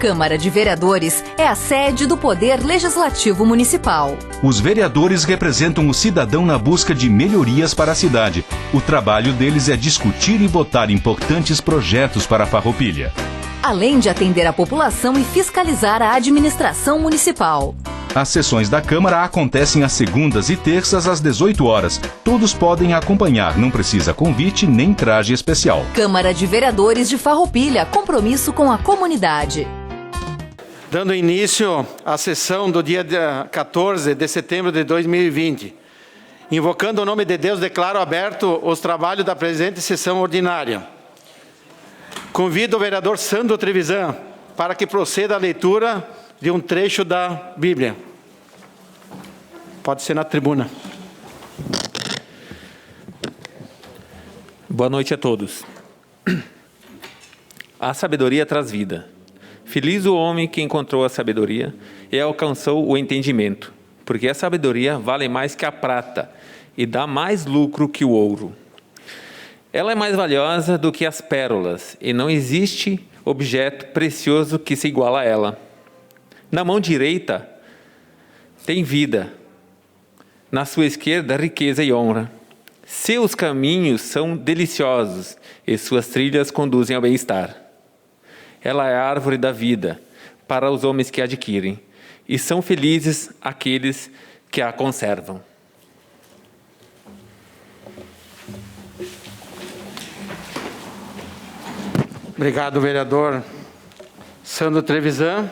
Câmara de Vereadores é a sede do Poder Legislativo Municipal. Os vereadores representam o cidadão na busca de melhorias para a cidade. O trabalho deles é discutir e votar importantes projetos para a Farroupilha, além de atender a população e fiscalizar a administração municipal. As sessões da Câmara acontecem às segundas e terças às 18 horas. Todos podem acompanhar, não precisa convite nem traje especial. Câmara de Vereadores de Farroupilha, compromisso com a comunidade. Dando início à sessão do dia 14 de setembro de 2020. Invocando o nome de Deus, declaro aberto os trabalhos da presente sessão ordinária. Convido o vereador Sandro Trevisan para que proceda a leitura de um trecho da Bíblia. Pode ser na tribuna. Boa noite a todos. A sabedoria traz vida. Feliz o homem que encontrou a sabedoria e alcançou o entendimento, porque a sabedoria vale mais que a prata e dá mais lucro que o ouro. Ela é mais valiosa do que as pérolas e não existe objeto precioso que se iguala a ela. Na mão direita tem vida, na sua esquerda riqueza e honra. Seus caminhos são deliciosos e suas trilhas conduzem ao bem-estar. Ela é a árvore da vida para os homens que a adquirem, e são felizes aqueles que a conservam. Obrigado, vereador Sandro Trevisan.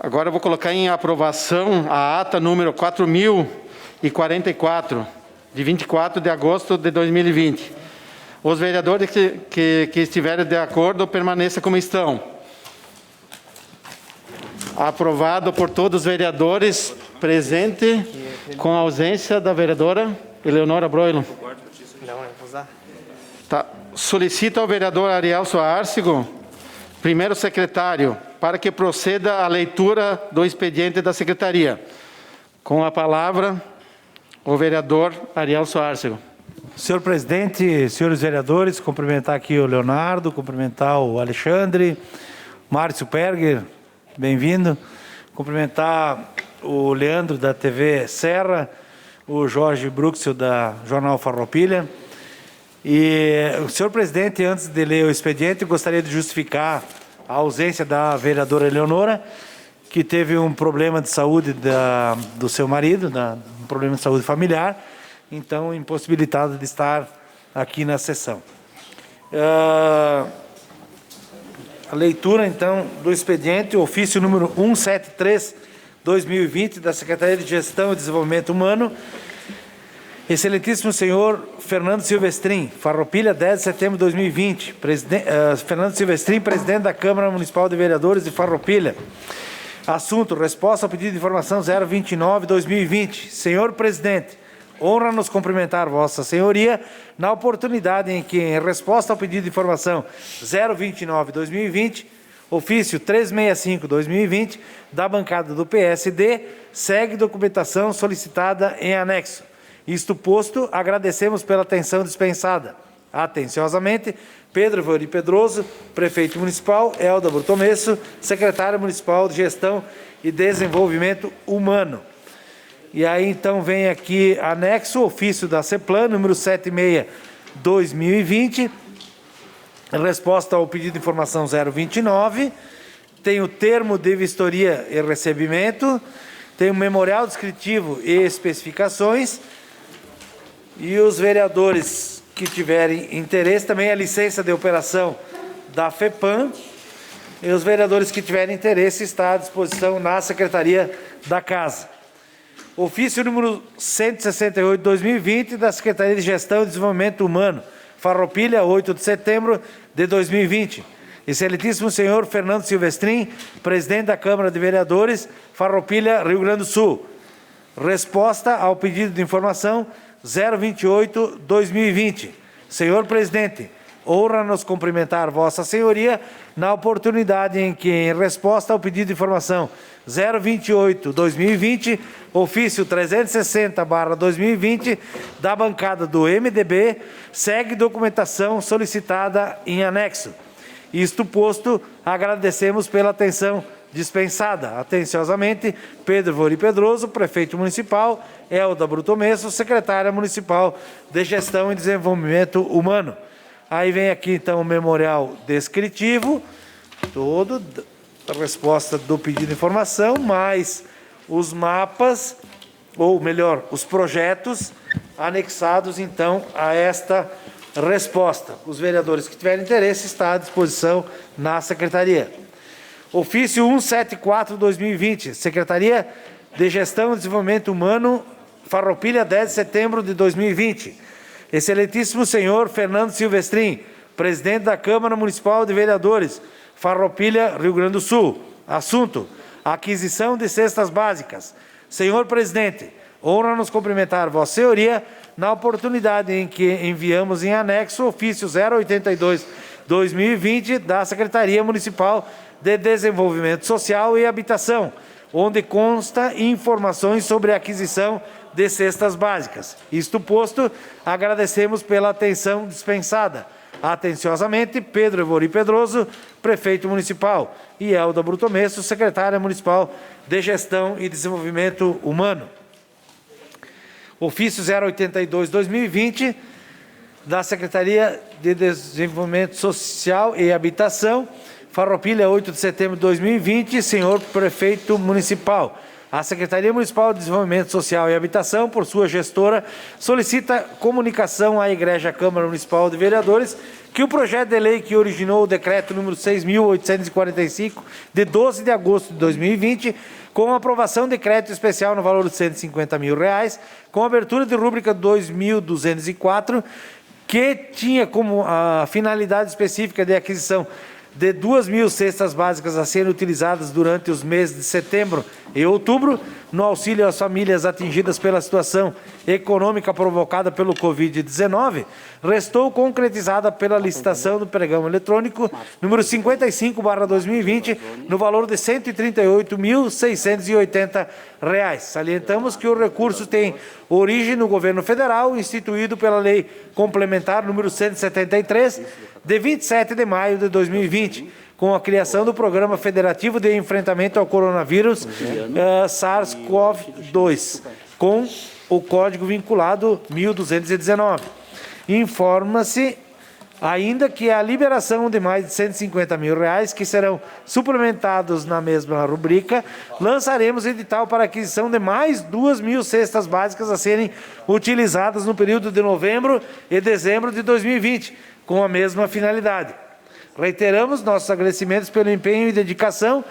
Agora eu vou colocar em aprovação a ata número 4044, de 24 de agosto de 2020. Os vereadores que estiverem de acordo, permaneçam como estão. Aprovado por todos os vereadores, presente, com a ausência da vereadora Eleonora Broilo. Tá. Solicito ao vereador Ariel Soárcigo, primeiro secretário, para que proceda a leitura do expediente da secretaria. Com a palavra, o vereador Ariel Soárcigo. Senhor presidente, senhores vereadores, cumprimentar aqui o Leonardo, cumprimentar o Alexandre, Márcio Perger, bem-vindo. Cumprimentar o Leandro da TV Serra, o Jorge Bruxel da Jornal Farroupilha. E o senhor presidente, antes de ler o expediente, gostaria de justificar a ausência da vereadora Eleonora, que teve um problema de saúde do seu marido, um problema de saúde familiar, então impossibilitada de estar aqui na sessão. A leitura, então, do expediente, ofício número 173/2020, da Secretaria de Gestão e Desenvolvimento Humano. Excelentíssimo senhor Fernando Silvestrin, Farroupilha, 10 de setembro de 2020. Fernando Silvestrin, presidente da Câmara Municipal de Vereadores de Farroupilha. Assunto: resposta ao pedido de informação 029/2020. Senhor presidente, honra-nos cumprimentar Vossa Senhoria na oportunidade em que, em resposta ao pedido de informação 029/2020, ofício 365/2020, da bancada do PSD, segue documentação solicitada em anexo. Isto posto, agradecemos pela atenção dispensada. Atenciosamente, Pedro Vori Pedroso, prefeito municipal, Elda Brutomesso, secretário municipal de Gestão e Desenvolvimento Humano. E aí, então, vem aqui anexo, ofício da CEPLAN, número 76/2020, resposta ao pedido de informação 029, tem o termo de vistoria e recebimento, tem o memorial descritivo e especificações, e os vereadores que tiverem interesse, também a licença de operação da FEPAM, e os vereadores que tiverem interesse está à disposição na Secretaria da Casa. Ofício número 168/2020, da Secretaria de Gestão e Desenvolvimento Humano, Farroupilha, 8 de setembro de 2020. Excelentíssimo senhor Fernando Silvestrin, presidente da Câmara de Vereadores, Farroupilha, Rio Grande do Sul. Resposta ao pedido de informação 028/2020. Senhor presidente, honra-nos cumprimentar Vossa Senhoria na oportunidade em que, em resposta ao pedido de informação 028/2020, ofício 360/2020, da bancada do MDB, segue documentação solicitada em anexo. Isto posto, agradecemos pela atenção dispensada. Atenciosamente, Pedro Vori Pedroso, prefeito municipal, Elda Brutomesso, secretária municipal de Gestão e Desenvolvimento Humano. Aí vem aqui, então, o memorial descritivo, todo, a resposta do pedido de informação, mais os mapas, ou melhor, os projetos anexados, então, a esta resposta. Os vereadores que tiverem interesse está à disposição na Secretaria. Ofício 174/2020, Secretaria de Gestão e Desenvolvimento Humano, Farroupilha, 10 de setembro de 2020. Excelentíssimo senhor Fernando Silvestrin, presidente da Câmara Municipal de Vereadores, Farroupilha, Rio Grande do Sul. Assunto: aquisição de cestas básicas. Senhor presidente, honra-nos cumprimentar Vossa Senhoria na oportunidade em que enviamos em anexo o ofício 082/2020 da Secretaria Municipal de Desenvolvimento Social e Habitação, onde consta informações sobre a aquisição de cestas básicas. Isto posto, agradecemos pela atenção dispensada. Atenciosamente, Pedro Evori Pedroso, prefeito municipal, e Elda Brutomesso, secretária municipal de Gestão e Desenvolvimento Humano. Ofício 082/2020 da Secretaria de Desenvolvimento Social e Habitação, Farroupilha, 8 de setembro de 2020, senhor prefeito municipal. A Secretaria Municipal de Desenvolvimento Social e Habitação, por sua gestora, solicita comunicação à Igreja Câmara Municipal de Vereadores que o projeto de lei que originou o decreto número 6.845, de 12 de agosto de 2020, com aprovação de crédito especial no valor de R$150 mil, com abertura de rúbrica 2.204, que tinha como a finalidade específica de aquisição de 2.000 cestas básicas a serem utilizadas durante os meses de setembro e outubro, no auxílio às famílias atingidas pela situação econômica provocada pelo Covid-19, restou concretizada pela licitação do pregão eletrônico número 55/2020, no valor de R$138.680. Salientamos que o recurso tem origem no governo federal, instituído pela Lei Complementar número 173, de 27 de maio de 2020, com a criação do Programa Federativo de Enfrentamento ao Coronavírus SARS-CoV-2, com o código vinculado 1219. Informa-se ainda que a liberação de mais de R$150 mil, que serão suplementados na mesma rubrica, lançaremos edital para aquisição de mais 2.000 cestas básicas a serem utilizadas no período de novembro e dezembro de 2020, com a mesma finalidade. Reiteramos nossos agradecimentos pelo empenho e dedicação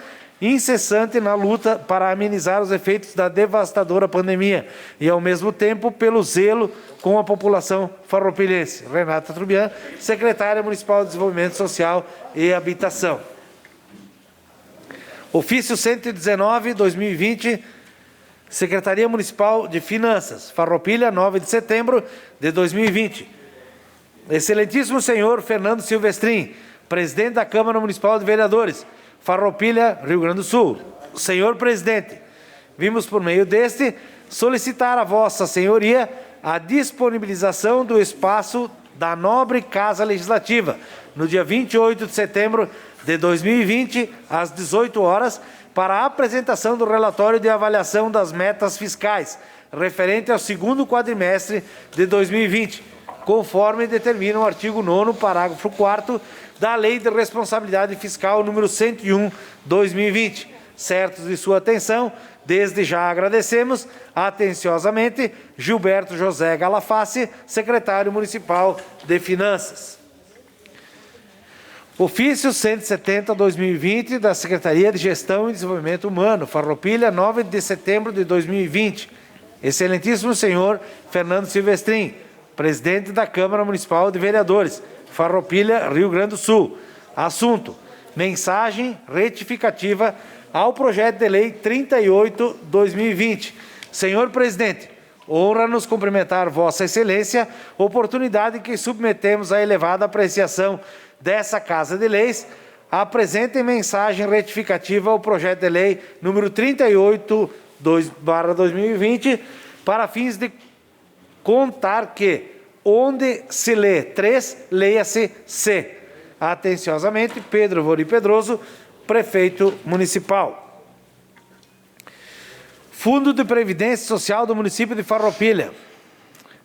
incessante na luta para amenizar os efeitos da devastadora pandemia e, ao mesmo tempo, pelo zelo com a população farroupilhense. Renata Trubian, secretária municipal de Desenvolvimento Social e Habitação. Ofício 119/2020, Secretaria Municipal de Finanças, Farroupilha, 9 de setembro de 2020. Excelentíssimo senhor Fernando Silvestrin, presidente da Câmara Municipal de Vereadores, Farroupilha, Rio Grande do Sul. Senhor presidente, vimos por meio deste solicitar a Vossa Senhoria a disponibilização do espaço da nobre Casa Legislativa, no dia 28 de setembro de 2020, às 18 horas, para a apresentação do relatório de avaliação das metas fiscais, referente ao segundo quadrimestre de 2020, conforme determina o artigo 9º, parágrafo 4º, da Lei de Responsabilidade Fiscal número 101/2020. Certos de sua atenção, desde já agradecemos atenciosamente Gilberto José Galaface, secretário municipal de Finanças. Ofício 170/2020 da Secretaria de Gestão e Desenvolvimento Humano, Farroupilha, 9 de setembro de 2020. Excelentíssimo senhor Fernando Silvestrin, presidente da Câmara Municipal de Vereadores, Farroupilha, Rio Grande do Sul. Assunto: mensagem retificativa ao projeto de lei 38/2020. Senhor presidente, honra-nos cumprimentar Vossa Excelência, oportunidade que submetemos à elevada apreciação dessa Casa de Leis. Apresentem mensagem retificativa ao projeto de lei número 38/2020, para fins de contar que, onde se lê 3, leia-se C. Atenciosamente, Pedro Vori Pedroso, Prefeito Municipal. Fundo de Previdência Social do município de Farroupilha.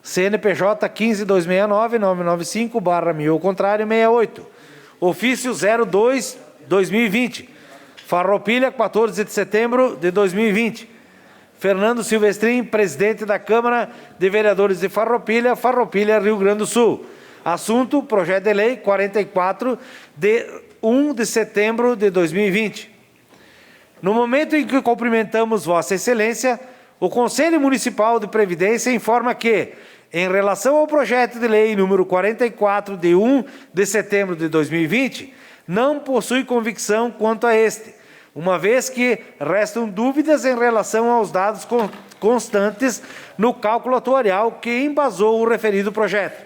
CNPJ 15.269.995/1000, ao contrário, 68. Ofício 02/2020. Farroupilha, 14 de setembro de 2020. Fernando Silvestrin, presidente da Câmara de Vereadores de Farroupilha, Farroupilha, Rio Grande do Sul. Assunto: projeto de lei 44 de 1 de setembro de 2020. No momento em que cumprimentamos Vossa Excelência, o Conselho Municipal de Previdência informa que, em relação ao projeto de lei número 44 de 1 de setembro de 2020, não possui convicção quanto a este, uma vez que restam dúvidas em relação aos dados constantes no cálculo atuarial que embasou o referido projeto.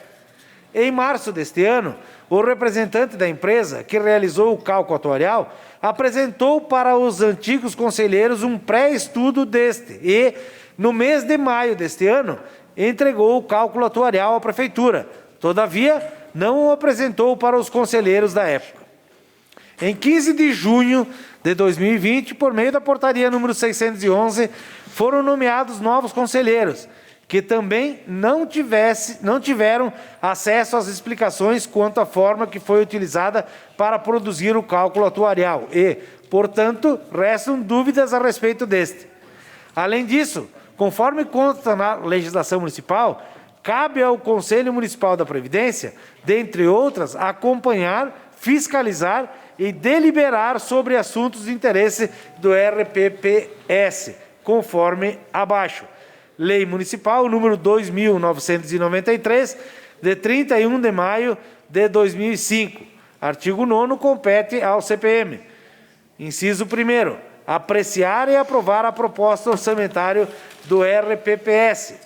Em março deste ano, o representante da empresa que realizou o cálculo atuarial apresentou para os antigos conselheiros um pré-estudo deste e, no mês de maio deste ano, entregou o cálculo atuarial à Prefeitura. Todavia, não o apresentou para os conselheiros da época. Em 15 de junho de 2020, por meio da portaria número 611, foram nomeados novos conselheiros, que também não tiveram acesso às explicações quanto à forma que foi utilizada para produzir o cálculo atuarial e, portanto, restam dúvidas a respeito deste. Além disso, conforme consta na legislação municipal, cabe ao Conselho Municipal da Previdência, dentre outras, acompanhar, fiscalizar e deliberar sobre assuntos de interesse do RPPS, conforme abaixo. Lei Municipal número 2.993, de 31 de maio de 2005. Artigo 9º, compete ao CPM. Inciso 1º, apreciar e aprovar a proposta orçamentária do RPPS.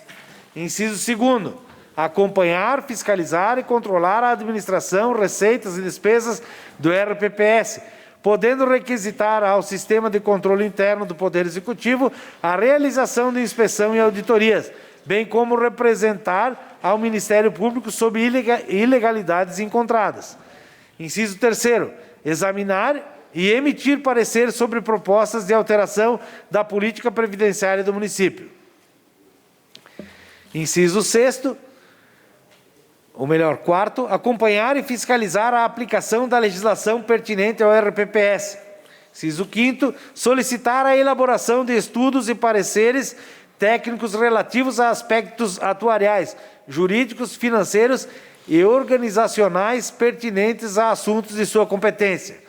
Inciso 2º, acompanhar, fiscalizar e controlar a administração, receitas e despesas do RPPS, podendo requisitar ao Sistema de Controle Interno do Poder Executivo a realização de inspeção e auditorias, bem como representar ao Ministério Público sobre ilegalidades encontradas. Inciso 3º, examinar e emitir parecer sobre propostas de alteração da política previdenciária do município. Inciso 6º, ou melhor, 4º, acompanhar e fiscalizar a aplicação da legislação pertinente ao RPPS. Inciso 5º, solicitar a elaboração de estudos e pareceres técnicos relativos a aspectos atuariais, jurídicos, financeiros e organizacionais pertinentes a assuntos de sua competência.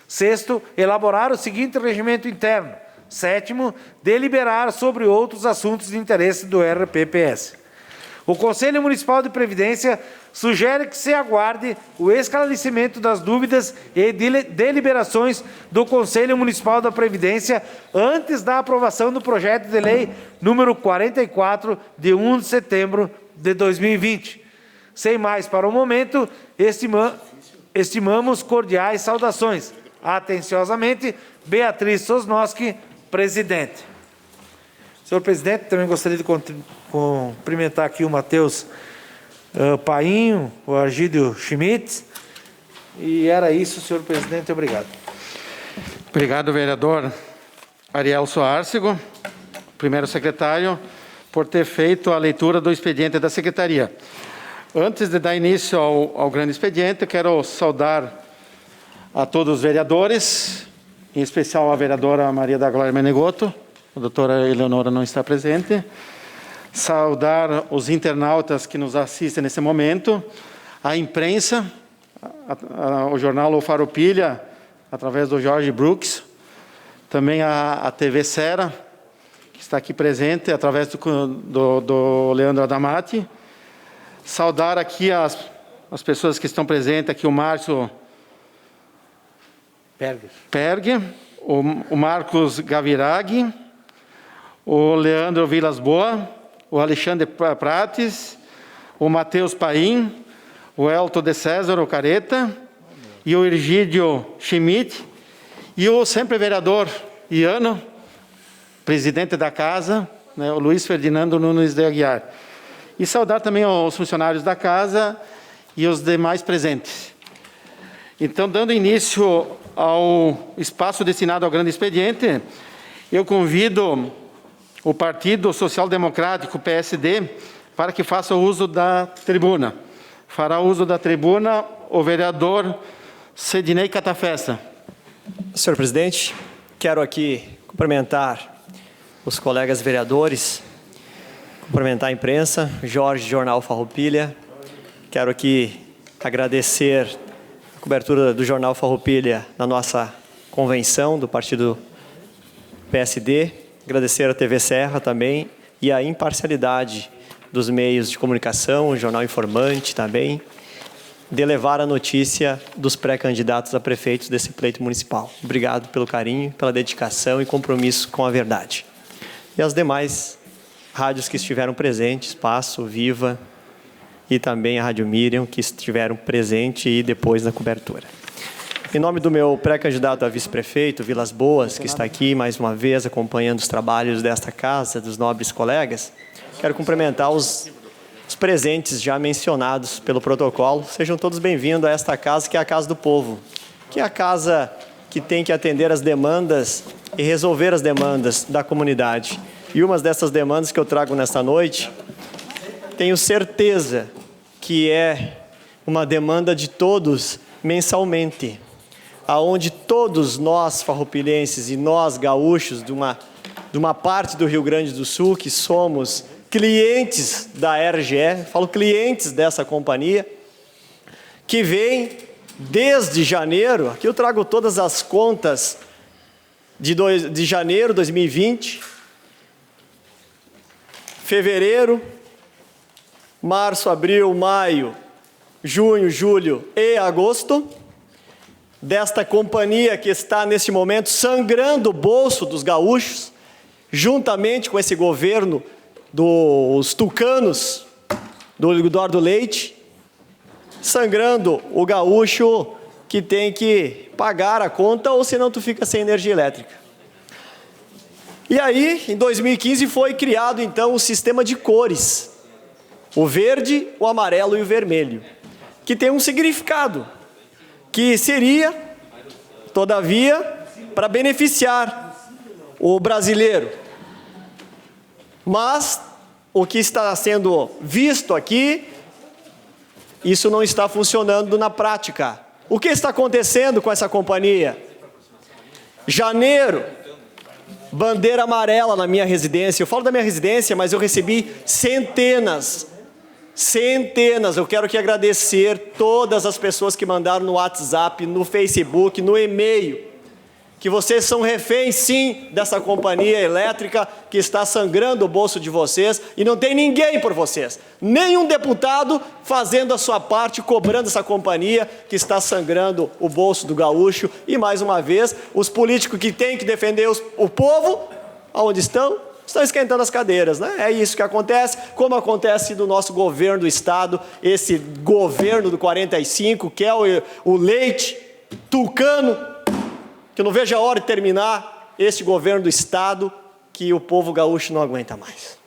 6º, elaborar o seguinte regimento interno. 7º, deliberar sobre outros assuntos de interesse do RPPS. O Conselho Municipal de Previdência sugere que se aguarde o esclarecimento das dúvidas e deliberações do Conselho Municipal da Previdência antes da aprovação do projeto de lei número 44, de 1 de setembro de 2020. Sem mais para o momento, estimamos cordiais saudações. Atenciosamente, Beatriz Sosnoski, presidente. Senhor presidente, também gostaria de cumprimentar aqui o Matheus Painho, o Argídio Schmitz. E era isso, senhor presidente. Obrigado. Obrigado, vereador Ariel Soárcego, primeiro secretário, por ter feito a leitura do expediente da secretaria. Antes de dar início ao grande expediente, quero saudar a todos os vereadores, em especial a vereadora Maria da Glória Menegoto. A doutora Eleonora não está presente. Saudar os internautas que nos assistem nesse momento, a imprensa, o jornal O Farroupilha, através do Jorge Brooks, também a TV Sera, que está aqui presente, através do Leandro Adamati. Saudar aqui as pessoas que estão presentes, aqui o Márcio Perg, o Marcos Gaviraghi, o Leandro Vilas Boa, o Alexandre Prates, o Matheus Paim, o Elton de César, o Careta, e o Ergídio Schmidt, e o sempre vereador Iano, presidente da casa, né, o Luiz Ferdinando Nunes de Aguiar. E saudar também os funcionários da casa e os demais presentes. Então, dando início ao espaço destinado ao grande expediente, eu convido o Partido Social Democrático, PSD, para que faça uso da tribuna. Fará uso da tribuna o vereador Sidnei Catafesta. Senhor presidente, quero aqui cumprimentar os colegas vereadores, cumprimentar a imprensa, Jorge, Jornal Farroupilha. Quero aqui agradecer a cobertura do Jornal Farroupilha na nossa convenção do partido PSD, agradecer a TV Serra também e a imparcialidade dos meios de comunicação, o Jornal Informante também, de levar a notícia dos pré-candidatos a prefeitos desse pleito municipal. Obrigado pelo carinho, pela dedicação e compromisso com a verdade. E as demais rádios que estiveram presentes, Espaço, Viva e também a Rádio Miriam, que estiveram presentes e depois na cobertura. Em nome do meu pré-candidato a vice-prefeito, Vilas Boas, que está aqui mais uma vez acompanhando os trabalhos desta casa, dos nobres colegas, quero cumprimentar os presentes já mencionados pelo protocolo. Sejam todos bem-vindos a esta casa, que é a Casa do Povo, que é a casa que tem que atender as demandas e resolver as demandas da comunidade. E uma dessas demandas que eu trago nesta noite, tenho certeza que é uma demanda de todos mensalmente, aonde todos nós farroupilhenses e nós gaúchos de uma parte do Rio Grande do Sul que somos clientes da RGE, falo clientes dessa companhia, que vem desde janeiro, aqui eu trago todas as contas de janeiro de 2020, fevereiro, março, abril, maio, junho, julho e agosto, desta companhia que está neste momento sangrando o bolso dos gaúchos, juntamente com esse governo dos tucanos, do Eduardo Leite, sangrando o gaúcho que tem que pagar a conta, ou senão tu fica sem energia elétrica. E aí, em 2015, foi criado então o sistema de cores, o verde, o amarelo e o vermelho, que tem um significado, que seria, todavia, para beneficiar o brasileiro. Mas o que está sendo visto aqui, isso não está funcionando na prática. O que está acontecendo com essa companhia? Janeiro, bandeira amarela na minha residência. Eu falo da minha residência, mas eu recebi centenas. Eu quero aqui agradecer todas as pessoas que mandaram no WhatsApp, no Facebook, no e-mail, que vocês são reféns, sim, dessa companhia elétrica que está sangrando o bolso de vocês e não tem ninguém por vocês. Nenhum deputado fazendo a sua parte, cobrando essa companhia que está sangrando o bolso do gaúcho. E, mais uma vez, os políticos que têm que defender o povo, aonde estão esquentando as cadeiras, né? É isso que acontece, como acontece no nosso governo do Estado, esse governo do 45, que é o Leite, tucano, que eu não vejo a hora de terminar este governo do Estado, que o povo gaúcho não aguenta mais.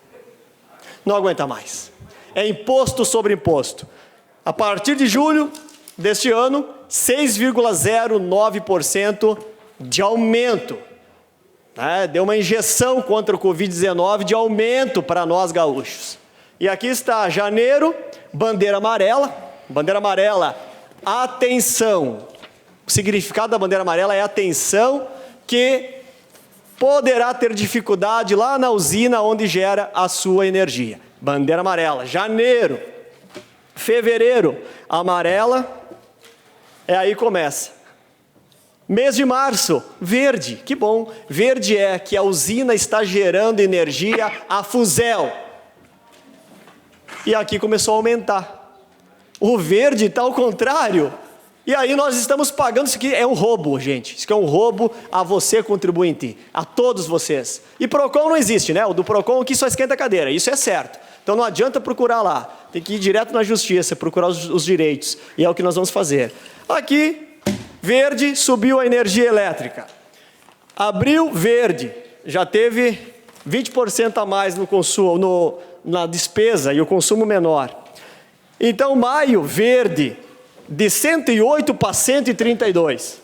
Não aguenta mais. É imposto sobre imposto. A partir de julho deste ano, 6,09% de aumento. Deu uma injeção contra o Covid-19 de aumento para nós gaúchos. E aqui está, janeiro, bandeira amarela. Bandeira amarela, atenção. O significado da bandeira amarela é atenção, que poderá ter dificuldade lá na usina onde gera a sua energia. Bandeira amarela, janeiro. Fevereiro, amarela, aí começa. Mês de março, verde, que bom. Verde é que a usina está gerando energia a fuzel. E aqui começou a aumentar. O verde está ao contrário. E aí nós estamos pagando, isso aqui é um roubo, gente. Isso aqui é um roubo a você, contribuinte, a todos vocês. E PROCON não existe, né? O do PROCON aqui só esquenta a cadeira, isso é certo. Então não adianta procurar lá, tem que ir direto na justiça, procurar os direitos. E é o que nós vamos fazer. Aqui, verde, subiu a energia elétrica. Abril, verde, já teve 20% a mais no consumo, na despesa e o consumo menor. Então, maio, verde, de 108 para 132.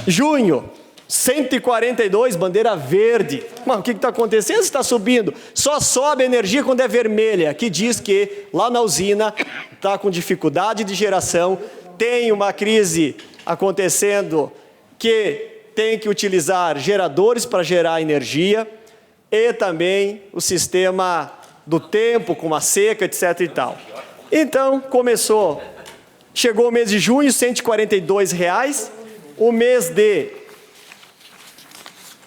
Junho, 142, bandeira verde. Mas o que está acontecendo? Está subindo. Só sobe a energia quando é vermelha, que diz que lá na usina está com dificuldade de geração, tem uma crise acontecendo que tem que utilizar geradores para gerar energia e também o sistema do tempo, com a seca, etc. e tal. Então, chegou o mês de junho, R$ 142, o mês de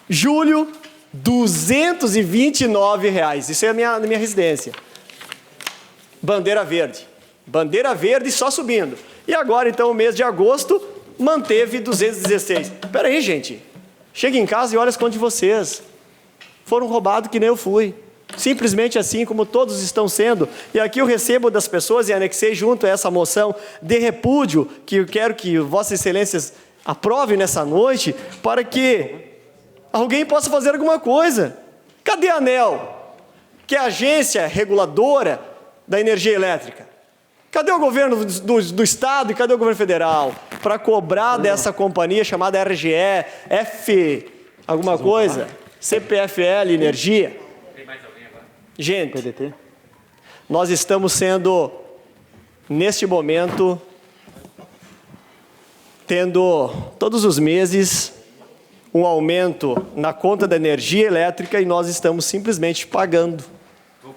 julho, R$ 229. Isso é a minha residência. Bandeira verde. Bandeira verde só subindo. E agora, então, o mês de agosto, manteve 216. Espera aí, gente. Chega em casa e olha as contas de vocês. Foram roubados que nem eu fui. Simplesmente assim como todos estão sendo. E aqui eu recebo das pessoas e anexei junto a essa moção de repúdio, que eu quero que Vossas Excelências aprovem nessa noite, para que alguém possa fazer alguma coisa. Cadê a ANEEL, que é a agência reguladora da energia elétrica? Cadê o governo do Estado e cadê o governo federal para cobrar dessa companhia chamada RGE, alguma coisa, CPFL Energia? Gente, nós estamos sendo, neste momento, tendo todos os meses um aumento na conta da energia elétrica e nós estamos simplesmente pagando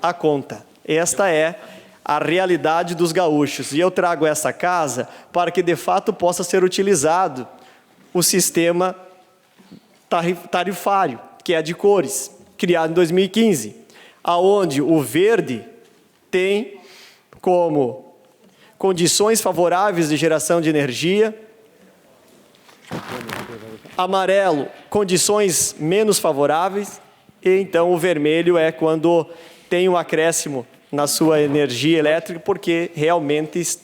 a conta. Esta é a realidade dos gaúchos. E eu trago essa casa para que, de fato, possa ser utilizado o sistema tarifário, que é de cores, criado em 2015, aonde o verde tem como condições favoráveis de geração de energia, amarelo, condições menos favoráveis, e então o vermelho é quando tem um acréscimo na sua energia elétrica, porque realmente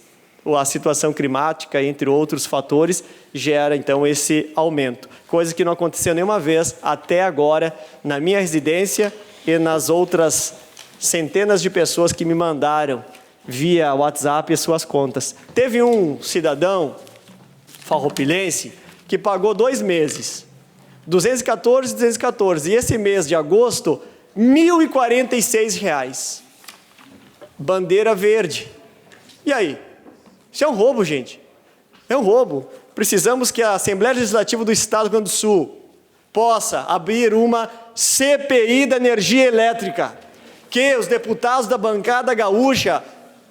a situação climática, entre outros fatores, gera então esse aumento. Coisa que não aconteceu nenhuma vez até agora na minha residência e nas outras centenas de pessoas que me mandaram via WhatsApp as suas contas. Teve um cidadão farroupilense que pagou 2 meses, 214 e 214, e esse mês de agosto, R$ 1.046. Bandeira verde. E aí? Isso é um roubo, gente. É um roubo. Precisamos que a Assembleia Legislativa do Estado do Rio Grande do Sul possa abrir uma CPI da energia elétrica. Que os deputados da bancada gaúcha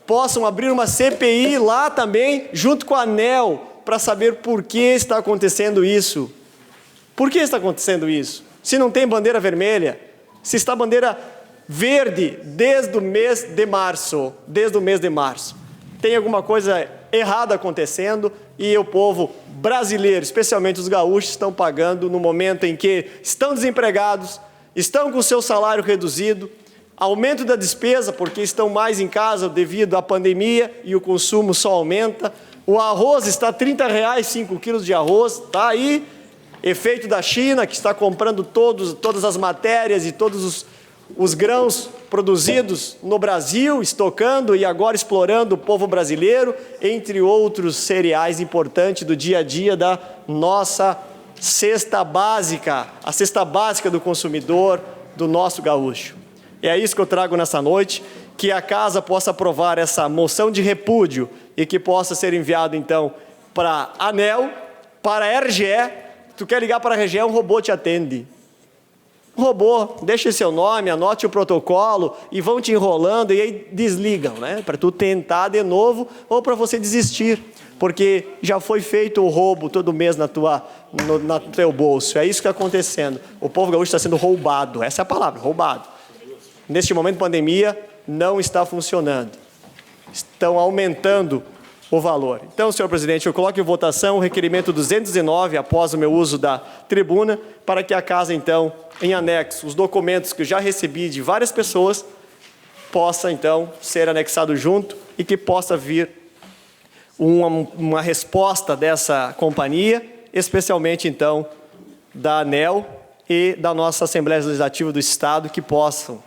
possam abrir uma CPI lá também, junto com a ANEEL, para saber por que está acontecendo isso. Por que está acontecendo isso? Se não tem bandeira vermelha, se está bandeira verde desde o mês de março, tem alguma coisa errada acontecendo e o povo brasileiro, especialmente os gaúchos, estão pagando no momento em que estão desempregados, estão com o seu salário reduzido, aumento da despesa porque estão mais em casa devido à pandemia e o consumo só aumenta, o arroz está R$ 30, 5 quilos de arroz, está aí, efeito da China, que está comprando todas as matérias e todos os grãos produzidos no Brasil, estocando e agora explorando o povo brasileiro, entre outros cereais importantes do dia a dia da nossa cesta básica, a cesta básica do consumidor, do nosso gaúcho. É isso que eu trago nessa noite, que a casa possa aprovar essa moção de repúdio e que possa ser enviado, então, para a ANEEL, para a RGE. Tu quer ligar para a RGE, um robô te atende. Um robô, deixa seu nome, anote o protocolo e vão te enrolando e aí desligam, né? Para tu tentar de novo ou para você desistir, porque já foi feito o roubo todo mês no teu bolso. É isso que está acontecendo. O povo gaúcho está sendo roubado, essa é a palavra, roubado. Neste momento de pandemia, não está funcionando. Estão aumentando o valor. Então, senhor presidente, eu coloco em votação o requerimento 219, após o meu uso da tribuna, para que a casa, então, em anexo, os documentos que eu já recebi de várias pessoas, possa, então, ser anexado junto e que possa vir uma resposta dessa companhia, especialmente, então, da ANEEL e da nossa Assembleia Legislativa do Estado, que possam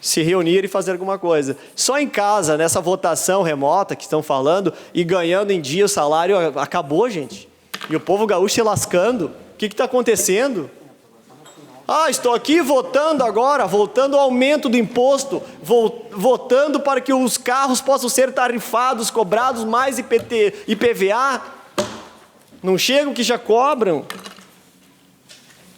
se reunir e fazer alguma coisa. Só em casa, nessa votação remota que estão falando, e ganhando em dia o salário, acabou, gente. E o povo gaúcho se lascando. O que está acontecendo? Estou aqui votando agora, votando o aumento do imposto, votando para que os carros possam ser tarifados, cobrados mais IPVA. Não chegam que já cobram.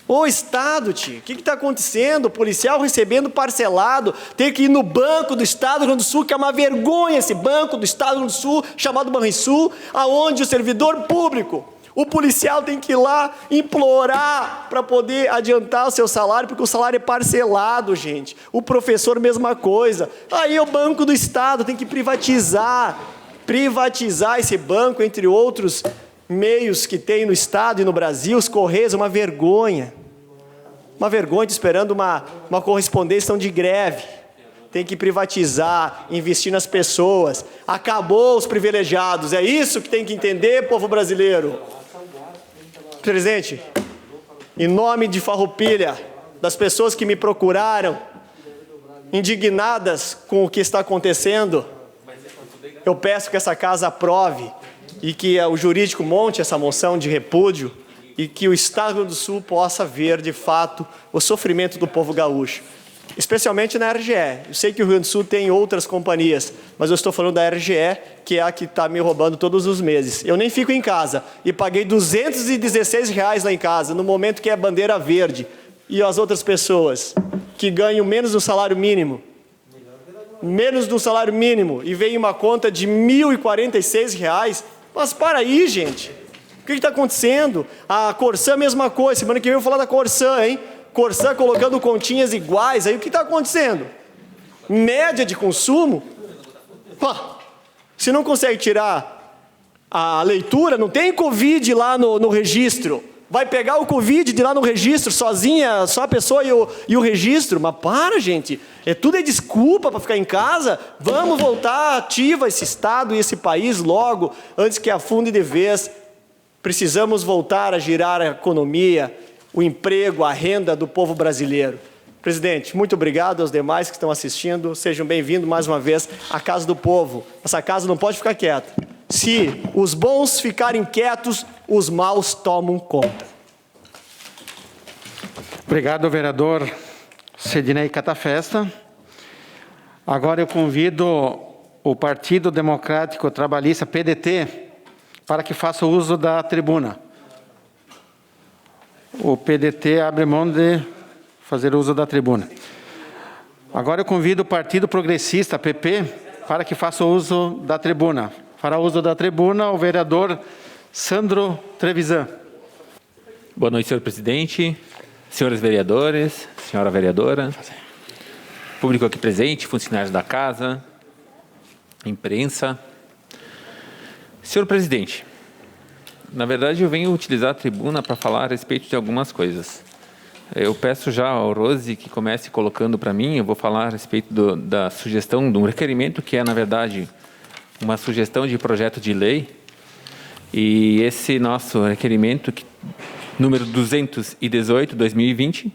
Ô Estado, tio, o que está acontecendo? O policial recebendo parcelado, ter que ir no Banco do Estado do Rio Grande do Sul, que é uma vergonha esse Banco do Estado do Rio Grande do Sul, chamado Banrisul, aonde o servidor público, o policial tem que ir lá implorar para poder adiantar o seu salário, porque o salário é parcelado, gente. O professor, mesma coisa. Aí o Banco do Estado tem que privatizar esse banco, entre outros meios que tem no Estado e no Brasil. Os Correios, uma vergonha, esperando uma correspondência, estão de greve. Tem que privatizar, investir nas pessoas. Acabou os privilegiados, é isso que tem que entender, povo brasileiro. Presidente, em nome de Farroupilha, das pessoas que me procuraram, indignadas com o que está acontecendo, eu peço que essa casa aprove e que o jurídico monte essa moção de repúdio e que o Estado do Rio Grande do Sul possa ver, de fato, o sofrimento do povo gaúcho, especialmente na RGE. Eu sei que o Rio Grande do Sul tem outras companhias, mas eu estou falando da RGE, que é a que está me roubando todos os meses. Eu nem fico em casa e paguei R$216 lá em casa, no momento que é bandeira verde. E as outras pessoas que ganham menos do salário mínimo, e vem uma conta de R$1.046, mas para aí, gente, o que está acontecendo? A Corsã, mesma coisa, semana que vem eu vou falar da Corsã, hein? Corsã colocando continhas iguais, aí o que está acontecendo? Média de consumo? Se não consegue tirar a leitura, não tem Covid lá no registro, vai pegar o Covid de lá no registro, sozinha, só a pessoa e o registro, mas para, gente, tudo é desculpa para ficar em casa. Vamos voltar ativa esse Estado e esse país logo, antes que afunde de vez. Precisamos voltar a girar a economia, o emprego, a renda do povo brasileiro. Presidente, muito obrigado aos demais que estão assistindo. Sejam bem-vindos mais uma vez à Casa do Povo. Essa casa não pode ficar quieta. Se os bons ficarem quietos, os maus tomam conta. Obrigado, vereador Sidnei Catafesta. Agora eu convido o Partido Democrático Trabalhista, PDT, para que faça uso da tribuna. O PDT abre mão de fazer uso da tribuna. Agora eu convido o Partido Progressista, PP, para que faça uso da tribuna. Fará uso da tribuna o vereador Sandro Trevisan. Boa noite, senhor presidente, senhores vereadores, senhora vereadora, público aqui presente, funcionários da casa, imprensa. Senhor presidente, na verdade eu venho utilizar a tribuna para falar a respeito de algumas coisas. Eu peço já ao Rose que comece colocando para mim, eu vou falar a respeito da sugestão, de um requerimento que é, na verdade, uma sugestão de projeto de lei, e esse nosso requerimento, número 218/2020,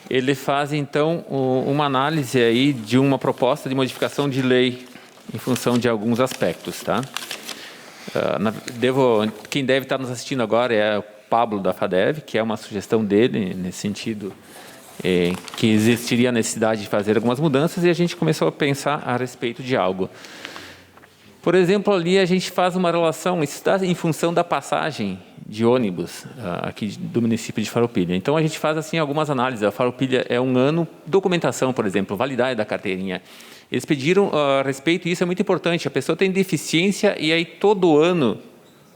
ele faz, então, uma análise aí de uma proposta de modificação de lei em função de alguns aspectos, tá? Quem deve estar nos assistindo agora é o Pablo da FADEV, que é uma sugestão dele, nesse sentido, que existiria a necessidade de fazer algumas mudanças, e a gente começou a pensar a respeito de algo. Por exemplo, ali a gente faz uma relação, isso está em função da passagem de ônibus aqui do município de Farroupilha. Então, a gente faz assim algumas análises. A Farroupilha é um ano, documentação, por exemplo, validade da carteirinha. Eles pediram a respeito, e isso é muito importante, a pessoa tem deficiência e aí todo ano,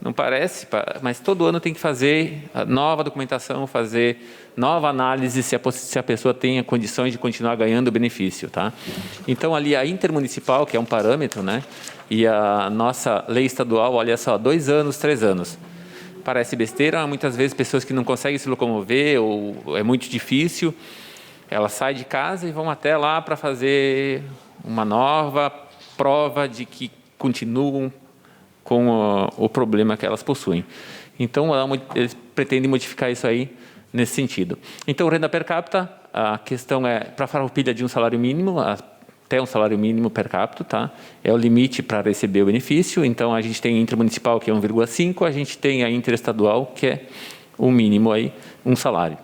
não parece, mas todo ano tem que fazer nova documentação, fazer nova análise se a pessoa tem condições de continuar ganhando o benefício, tá? Então, ali a intermunicipal, que é um parâmetro, né? E a nossa lei estadual, olha só, 2 anos, 3 anos. Parece besteira, muitas vezes pessoas que não conseguem se locomover ou é muito difícil, elas saem de casa e vão até lá para fazer uma nova prova de que continuam com o problema que elas possuem. Então, eles pretendem modificar isso aí nesse sentido. Então, renda per capita, a questão é, para a Farroupilha, de um salário mínimo, até um salário mínimo per capita, tá? É o limite para receber o benefício. Então, a gente tem a intermunicipal, que é 1,5, a gente tem a interestadual, que é o mínimo aí, um salário.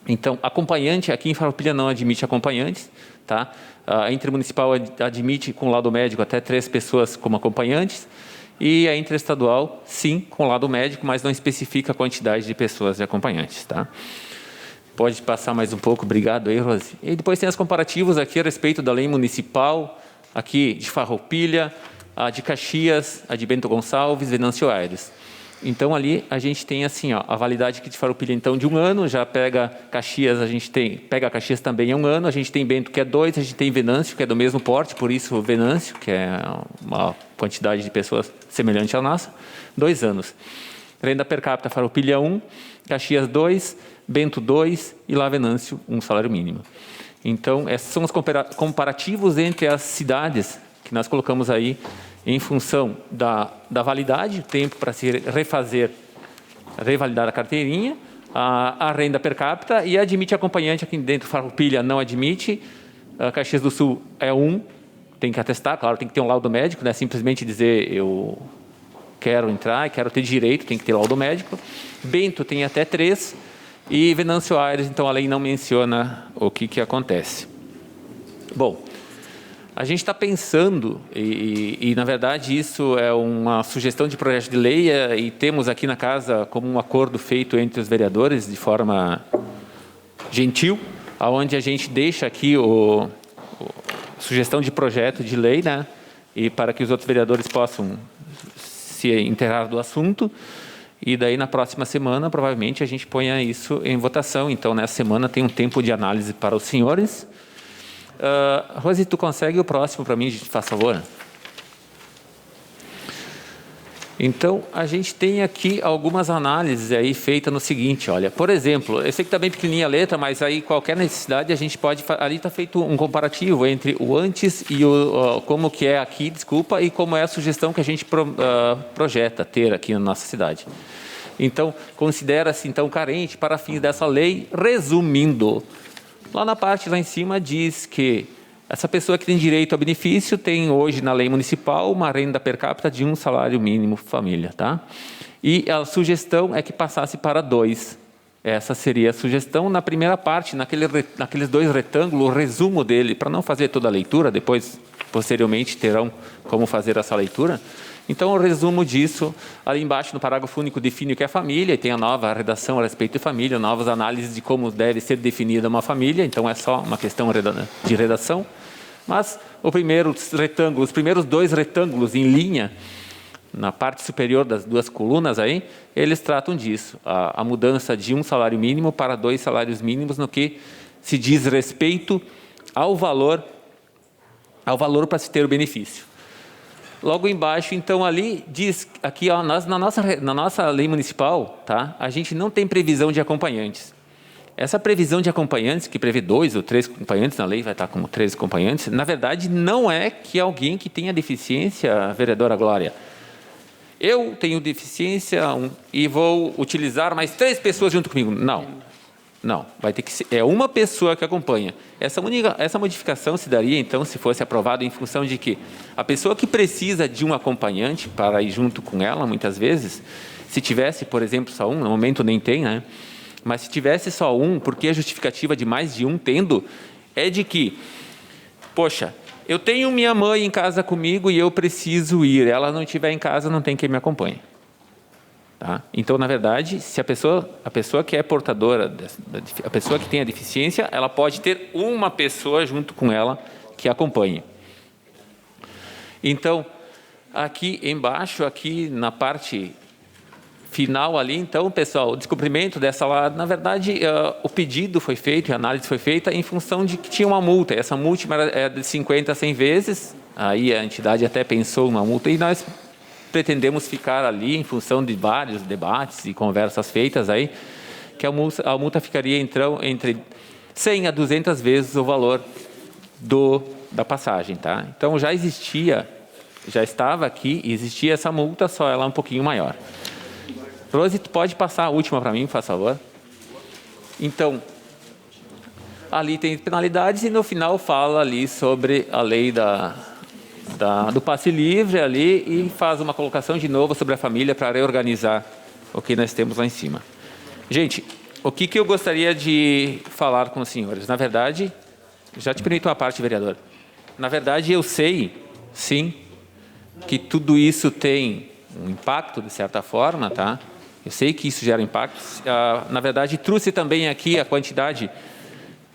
Então, acompanhante, aqui em Farroupilha não admite acompanhantes, tá? A intermunicipal admite com laudo médico até 3 pessoas como acompanhantes, e a interestadual, sim, com laudo médico, mas não especifica a quantidade de pessoas de acompanhantes, tá? Pode passar mais um pouco, obrigado aí, Rose. E depois tem os comparativos aqui a respeito da lei municipal, aqui de Farroupilha, a de Caxias, a de Bento Gonçalves, Venâncio Aires. Então, ali a gente tem assim, ó, a validade aqui de Farroupilha, então, de 1 ano, já pega Caxias, pega Caxias também é 1 ano, a gente tem Bento, que é 2, a gente tem Venâncio, que é do mesmo porte, por isso Venâncio, que é uma quantidade de pessoas semelhante à nossa, 2 anos. Renda per capita, Farroupilha 1, Caxias 2, Bento 2 e lá Venâncio, um salário mínimo. Então, esses são os comparativos entre as cidades que nós colocamos aí em função da validade, o tempo para se revalidar a carteirinha, a renda per capita e admite acompanhante aqui dentro. Farroupilha não admite, Caxias do Sul é 1, tem que atestar, claro, tem que ter um laudo médico, não é simplesmente dizer eu quero entrar, quero ter direito, tem que ter laudo médico. Bento tem até 3 e Venâncio Aires, então a lei não menciona o que acontece. Bom, a gente está pensando, e na verdade isso é uma sugestão de projeto de lei, e temos aqui na casa como um acordo feito entre os vereadores de forma gentil, onde a gente deixa aqui sugestão de projeto de lei, né, e para que os outros vereadores possam se inteirar do assunto, e daí na próxima semana provavelmente a gente ponha isso em votação. Então nessa semana tem um tempo de análise para os senhores. Rose, tu consegue o próximo para mim, faz favor? Então, a gente tem aqui algumas análises aí feitas no seguinte, olha, por exemplo, eu sei que está bem pequenininha a letra, mas aí qualquer necessidade a gente pode, ali está feito um comparativo entre o antes e como que é aqui, desculpa, e como é a sugestão que a gente projeta ter aqui na nossa cidade. Então, considera-se então carente para fins dessa lei, resumindo. Lá na parte lá em cima diz que essa pessoa que tem direito ao benefício tem hoje na lei municipal uma renda per capita de 1 salário mínimo família, tá? E a sugestão é que passasse para 2. Essa seria a sugestão na primeira parte, naqueles 2 retângulos, o resumo dele, para não fazer toda a leitura, depois, posteriormente, terão como fazer essa leitura. Então, o resumo disso, ali embaixo no parágrafo único define o que é família, e tem a nova redação a respeito de família, novas análises de como deve ser definida uma família, então é só uma questão de redação. Mas os primeiros 2 retângulos em linha, na parte superior das 2 colunas aí, eles tratam disso, a mudança de 1 salário mínimo para 2 salários mínimos no que se diz respeito ao valor para se ter o benefício. Logo embaixo, então, ali diz, aqui ó, na nossa lei municipal, tá, a gente não tem previsão de acompanhantes. Essa previsão de acompanhantes, que prevê 2 ou 3 acompanhantes, na lei vai estar como 3 acompanhantes, na verdade não é que alguém que tenha deficiência, vereadora Glória, eu tenho deficiência e vou utilizar mais 3 pessoas junto comigo. Não, vai ter que ser, é uma pessoa que acompanha. Essa modificação se daria, então, se fosse aprovado em função de que a pessoa que precisa de um acompanhante para ir junto com ela, muitas vezes, se tivesse, por exemplo, só um, no momento nem tem, né? Mas se tivesse só um, porque a justificativa de mais de um tendo, é de que, poxa, eu tenho minha mãe em casa comigo e eu preciso ir, ela não estiver em casa, não tem quem me acompanhe. Tá? Então, na verdade, se a pessoa que é portadora, a pessoa que tem a deficiência, ela pode ter uma pessoa junto com ela que acompanhe. Então, aqui embaixo, aqui na parte final ali, então, pessoal, o descumprimento dessa lá, na verdade, o pedido foi feito, a análise foi feita em função de que tinha uma multa. Essa multa era de 50 a 100 vezes, aí a entidade até pensou uma multa e nós pretendemos ficar ali em função de vários debates e conversas feitas aí, que a multa ficaria então entre 100 a 200 vezes o valor da passagem, tá? Então já estava aqui, existia essa multa, só ela um pouquinho maior. Rose, tu pode passar a última para mim, por favor? Então, Ali tem penalidades e no final fala ali sobre a lei do passe livre ali e faz uma colocação de novo sobre a família para reorganizar o que nós temos lá em cima. Gente, o que eu gostaria de falar com os senhores? Na verdade, já te permito uma parte, vereador. Na verdade, eu sei, sim, que tudo isso tem um impacto, de certa forma, tá? Eu sei que isso gera impactos. Na verdade, trouxe também aqui a quantidade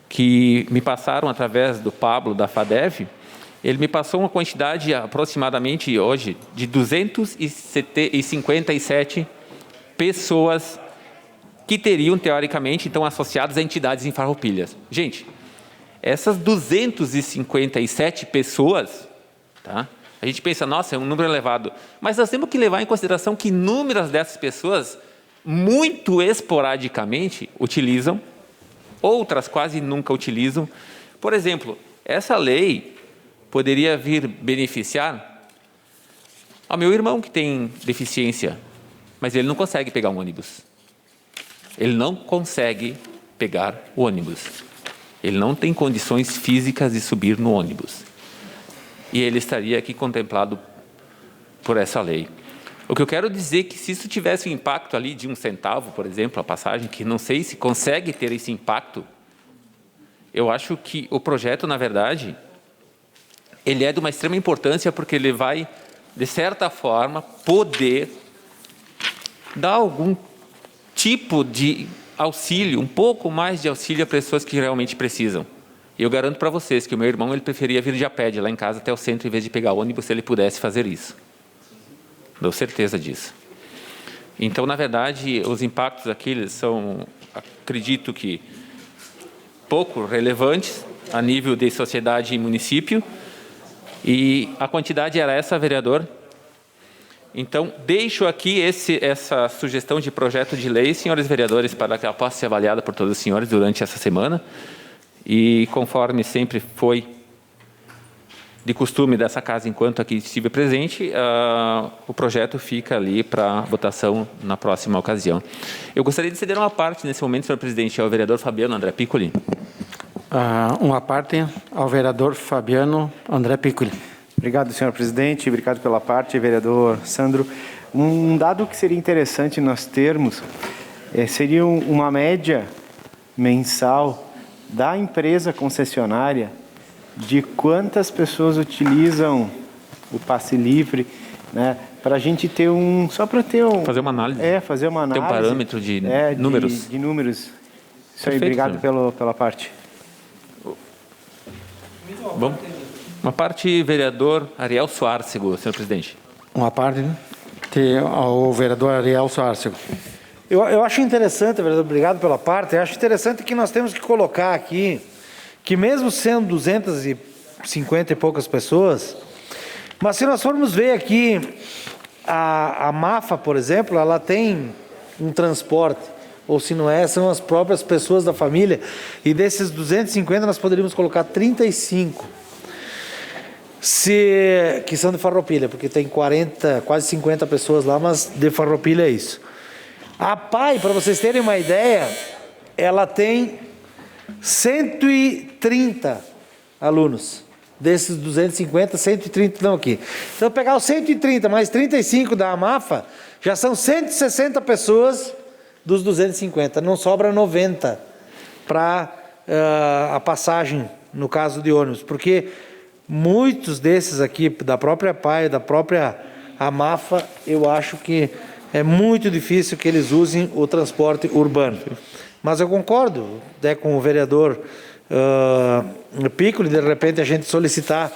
que me passaram através do Pablo, da FADEV. Ele me passou uma quantidade aproximadamente hoje de 257 pessoas que teriam, teoricamente, então, associadas a entidades em Farroupilhas. Gente, essas 257 pessoas, tá? A gente pensa, nossa, é um número elevado. Mas nós temos que levar em consideração que inúmeras dessas pessoas, muito esporadicamente, utilizam, outras quase nunca utilizam. Por exemplo, essa lei poderia vir beneficiar ao meu irmão que tem deficiência, mas ele não consegue pegar um ônibus. Ele não consegue pegar o ônibus. Ele não tem condições físicas de subir no ônibus. E ele estaria aqui contemplado por essa lei. O que eu quero dizer é que se isso tivesse um impacto ali de 1 centavo, por exemplo, a passagem, que não sei se consegue ter esse impacto, eu acho que o projeto, na verdade, ele é de uma extrema importância porque ele vai, de certa forma, poder dar algum tipo de auxílio, um pouco mais de auxílio a pessoas que realmente precisam. E eu garanto para vocês que o meu irmão ele preferia vir de a pé de lá em casa até o centro em vez de pegar ônibus se ele pudesse fazer isso. Dou certeza disso. Então, na verdade, os impactos aqui eles são, acredito que, pouco relevantes a nível de sociedade e município. E a quantidade era essa, vereador. Então, deixo aqui essa sugestão de projeto de lei, senhores vereadores, para que ela possa ser avaliada por todos os senhores durante essa semana. E, conforme sempre foi de costume dessa casa, enquanto aqui estive presente, o projeto fica ali para votação na próxima ocasião. Eu gostaria de ceder uma parte, nesse momento, senhor presidente, ao vereador Fabiano André Piccoli. Uma parte ao vereador Fabiano André Piccoli. Obrigado, senhor presidente. Obrigado pela parte, vereador Sandro. Um dado que seria interessante nós termos seria uma média mensal da empresa concessionária de quantas pessoas utilizam o passe livre, né? Para a gente ter só para ter fazer uma análise. Fazer uma análise. Ter um parâmetro de números. De números. Isso aí, Perfeito, obrigado pela parte. Bom, uma parte, vereador Ariel Soárcego, senhor presidente. Uma parte ao vereador Ariel Soárcego. Eu acho interessante, vereador, obrigado pela parte, eu acho interessante que nós temos que colocar aqui, que mesmo sendo 250 e poucas pessoas, mas se nós formos ver aqui, a MAFA, por exemplo, ela tem um transporte, ou se não é, são as próprias pessoas da família, e desses 250 nós poderíamos colocar 35, que são de Farroupilha, porque tem 40, quase 50 pessoas lá, mas de Farroupilha é isso. A PAI, para vocês terem uma ideia, ela tem 130 alunos. Desses 250, 130 estão aqui. Então, pegar os 130 mais 35 da AMAFA, já são 160 pessoas dos 250. Não sobra 90 para a passagem, no caso de ônibus. Porque muitos desses aqui, da própria PAI, da própria AMAFA, eu acho que é muito difícil que eles usem o transporte urbano. Mas eu concordo com o vereador Piccoli, de repente a gente solicitar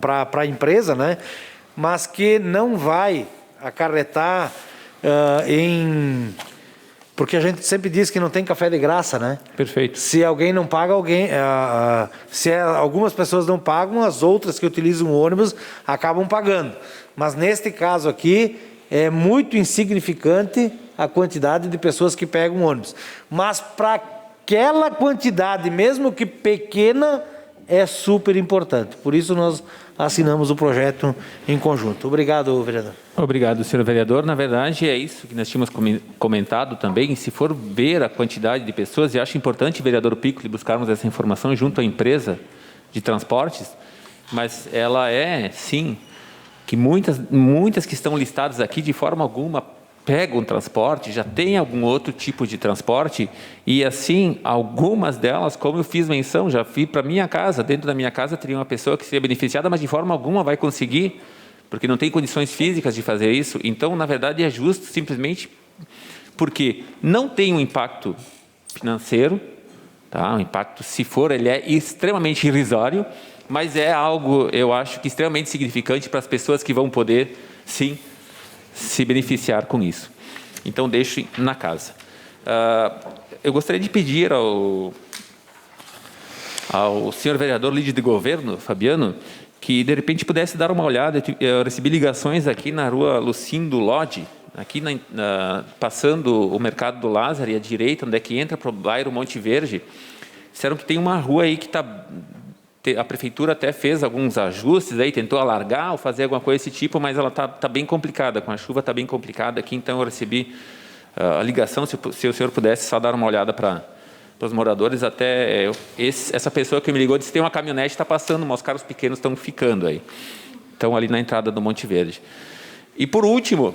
para a empresa, né? Mas que não vai acarretar porque a gente sempre diz que não tem café de graça, né? Perfeito. Se alguém não paga, algumas pessoas não pagam, as outras que utilizam o ônibus acabam pagando. Mas neste caso aqui, é muito insignificante a quantidade de pessoas que pegam ônibus. Mas para aquela quantidade, mesmo que pequena, é super importante. Por isso nós assinamos o projeto em conjunto. Obrigado, vereador. Obrigado, senhor vereador. Na verdade, é isso que nós tínhamos comentado também. Se for ver a quantidade de pessoas, e acho importante, vereador Piccoli, buscarmos essa informação junto à empresa de transportes, mas ela é, sim, que muitas que estão listadas aqui, de forma alguma, pegam transporte, já tem algum outro tipo de transporte, e assim, algumas delas, como eu fiz menção, já fui para minha casa, dentro da minha casa teria uma pessoa que seria beneficiada, mas de forma alguma vai conseguir, porque não tem condições físicas de fazer isso. Então, na verdade, é justo simplesmente porque não tem um impacto financeiro, tá? O impacto, se for, ele é extremamente irrisório, mas é algo, eu acho que extremamente significante para as pessoas que vão poder, sim, se beneficiar com isso. Então, deixo na casa. Eu gostaria de pedir ao senhor vereador líder de governo, Fabiano, que de repente pudesse dar uma olhada. Eu recebi ligações aqui na rua Lucindo Lodi, aqui passando o mercado do Lázaro e à direita, onde é que entra para o bairro Monte Verde. Disseram que tem uma rua aí que a prefeitura até fez alguns ajustes, aí, tentou alargar ou fazer alguma coisa desse tipo, mas ela está bem complicada, com a chuva está bem complicada aqui, então eu recebi a ligação, se o senhor pudesse só dar uma olhada para os moradores, até essa pessoa que me ligou disse que tem uma caminhonete, está passando, mas os carros pequenos estão ficando aí. Então, ali na entrada do Monte Verde. E por último,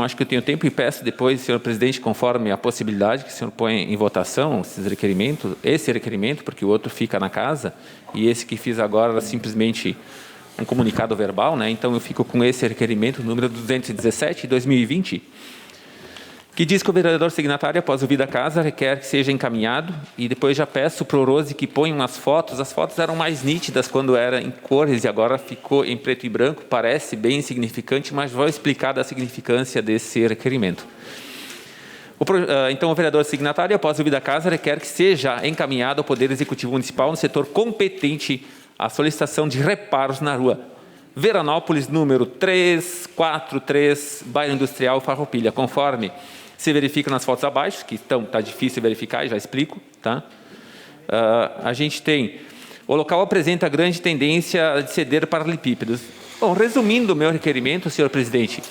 acho que eu tenho tempo e peço depois, senhor presidente, conforme a possibilidade que o senhor põe em votação esse requerimento, porque o outro fica na casa, e esse que fiz agora era simplesmente um comunicado verbal, né? Então eu fico com esse requerimento, número 217, de 2020, que diz que o vereador signatário, após o vir da casa, requer que seja encaminhado, e depois já peço para o Rose que ponha umas fotos. As fotos eram mais nítidas quando era em cores e agora ficou em preto e branco, parece bem insignificante, mas vou explicar da significância desse requerimento. Então, o vereador signatário, após o vir da casa, requer que seja encaminhado ao Poder Executivo Municipal no setor competente a solicitação de reparos na rua Veranópolis, número 343, bairro Industrial Farroupilha, conforme se verifica nas fotos abaixo, que está difícil verificar, já explico. Tá? A gente tem, o local apresenta grande tendência de ceder paralelepípedos. Bom, resumindo o meu requerimento, senhor presidente,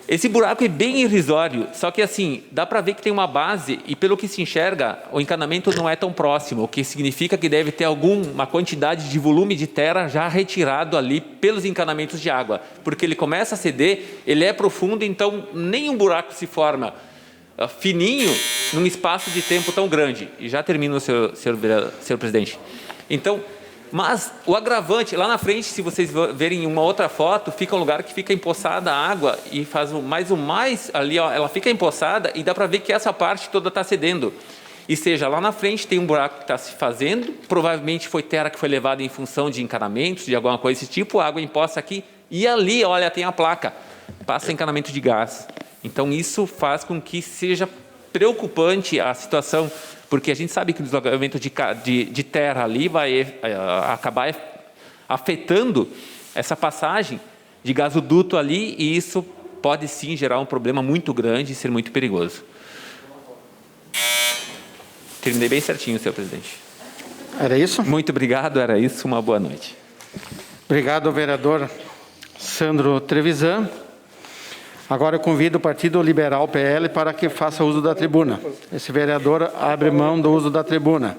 esse buraco é bem irrisório, só que assim, dá para ver que tem uma base e pelo que se enxerga, o encanamento não é tão próximo, o que significa que deve ter alguma quantidade de volume de terra já retirado ali pelos encanamentos de água, porque ele começa a ceder, ele é profundo, então nem um buraco se forma fininho num espaço de tempo tão grande. E já termino, senhor presidente. Então, mas o agravante, lá na frente, se vocês verem uma outra foto, fica um lugar que fica empoçada a água e faz mais ali, ó, ela fica empoçada e dá para ver que essa parte toda está cedendo. E seja, lá na frente tem um buraco que está se fazendo, provavelmente foi terra que foi levada em função de encanamentos, de alguma coisa desse tipo, a água empoça aqui, e ali, olha, tem a placa, passa encanamento de gás. Então, isso faz com que seja preocupante a situação, porque a gente sabe que o deslocamento de terra ali vai acabar afetando essa passagem de gasoduto ali, e isso pode sim gerar um problema muito grande e ser muito perigoso. Terminei bem certinho, senhor presidente. Era isso? Muito obrigado, era isso. Uma boa noite. Obrigado, vereador Sandro Trevisan. Agora eu convido o Partido Liberal PL para que faça uso da tribuna. Esse vereador abre mão do uso da tribuna.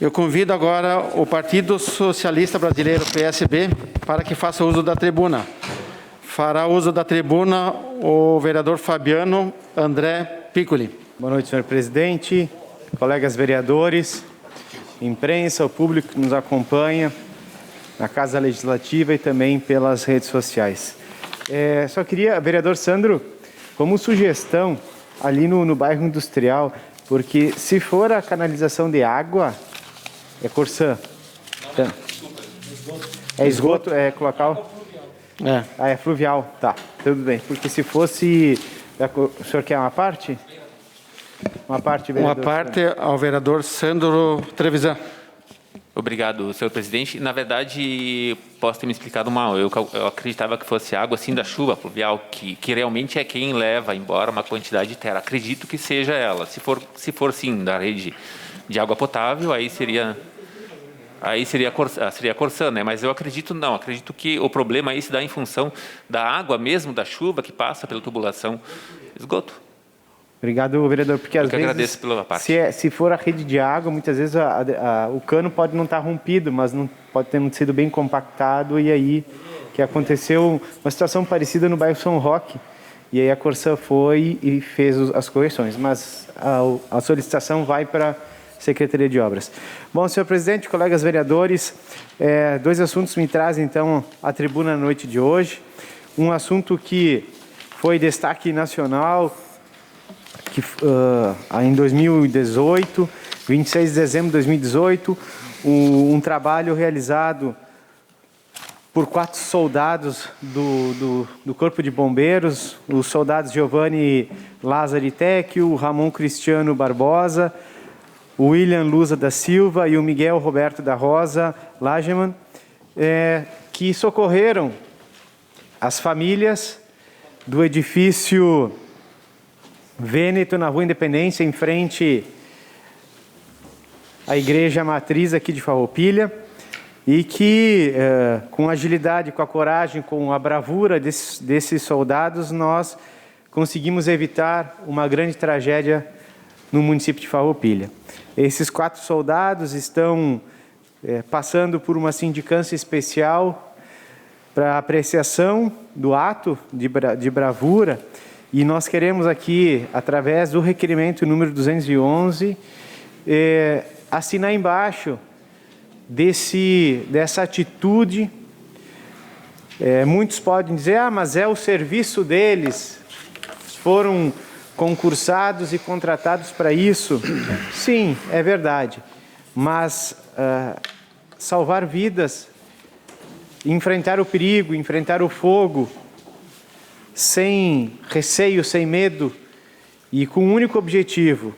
Eu convido agora o Partido Socialista Brasileiro, PSB, para que faça uso da tribuna. Fará uso da tribuna o vereador Fabiano André Piccoli. Boa noite, senhor presidente, colegas vereadores, imprensa, o público que nos acompanha na Casa Legislativa e também pelas redes sociais. Só queria, vereador Sandro, como sugestão ali no bairro Industrial, porque se for a canalização de água, é Corsã. Então, é esgoto, é local? É fluvial, tá, tudo bem. Porque se fosse, o senhor quer uma parte? Uma parte, vereador. Uma parte ao vereador Sandro Trevisan. Obrigado, senhor presidente. Na verdade, posso ter me explicado mal. Eu acreditava que fosse água assim da chuva pluvial, que realmente é quem leva embora uma quantidade de terra. Acredito que seja ela. Se for sim da rede de água potável, aí seria a Corsã, né? Mas eu acredito não. Acredito que o problema aí se dá em função da água mesmo, da chuva que passa pela tubulação esgoto. Obrigado, vereador, porque às vezes, agradeço pela parte. Se for a rede de água, muitas vezes o cano pode não estar rompido, mas não pode ter sido bem compactado, e aí que aconteceu uma situação parecida no bairro São Roque, e aí a Corsã foi e fez as correções, mas a solicitação vai para a Secretaria de Obras. Bom, senhor presidente, colegas vereadores, 2 assuntos me trazem, então, à tribuna na noite de hoje. Um assunto que foi destaque nacional, que em 2018, 26 de dezembro de 2018, um trabalho realizado por 4 soldados do Corpo de Bombeiros, os soldados Giovanni Lázari Tecchio, Ramon Cristiano Barbosa, o William Luza da Silva e o Miguel Roberto da Rosa Lageman, que socorreram as famílias do edifício Vêneto, na Rua Independência, em frente à Igreja Matriz aqui de Farroupilha, e que, com a agilidade, com a coragem, com a bravura desses soldados, nós conseguimos evitar uma grande tragédia no município de Farroupilha. Esses 4 soldados estão passando por uma sindicância especial para apreciação do ato de bravura, e nós queremos aqui, através do requerimento número 211, assinar embaixo dessa atitude. Muitos podem dizer, mas é o serviço deles, foram concursados e contratados para isso. Sim, é verdade, mas salvar vidas, enfrentar o perigo, enfrentar o fogo, sem receio, sem medo, e com o único objetivo,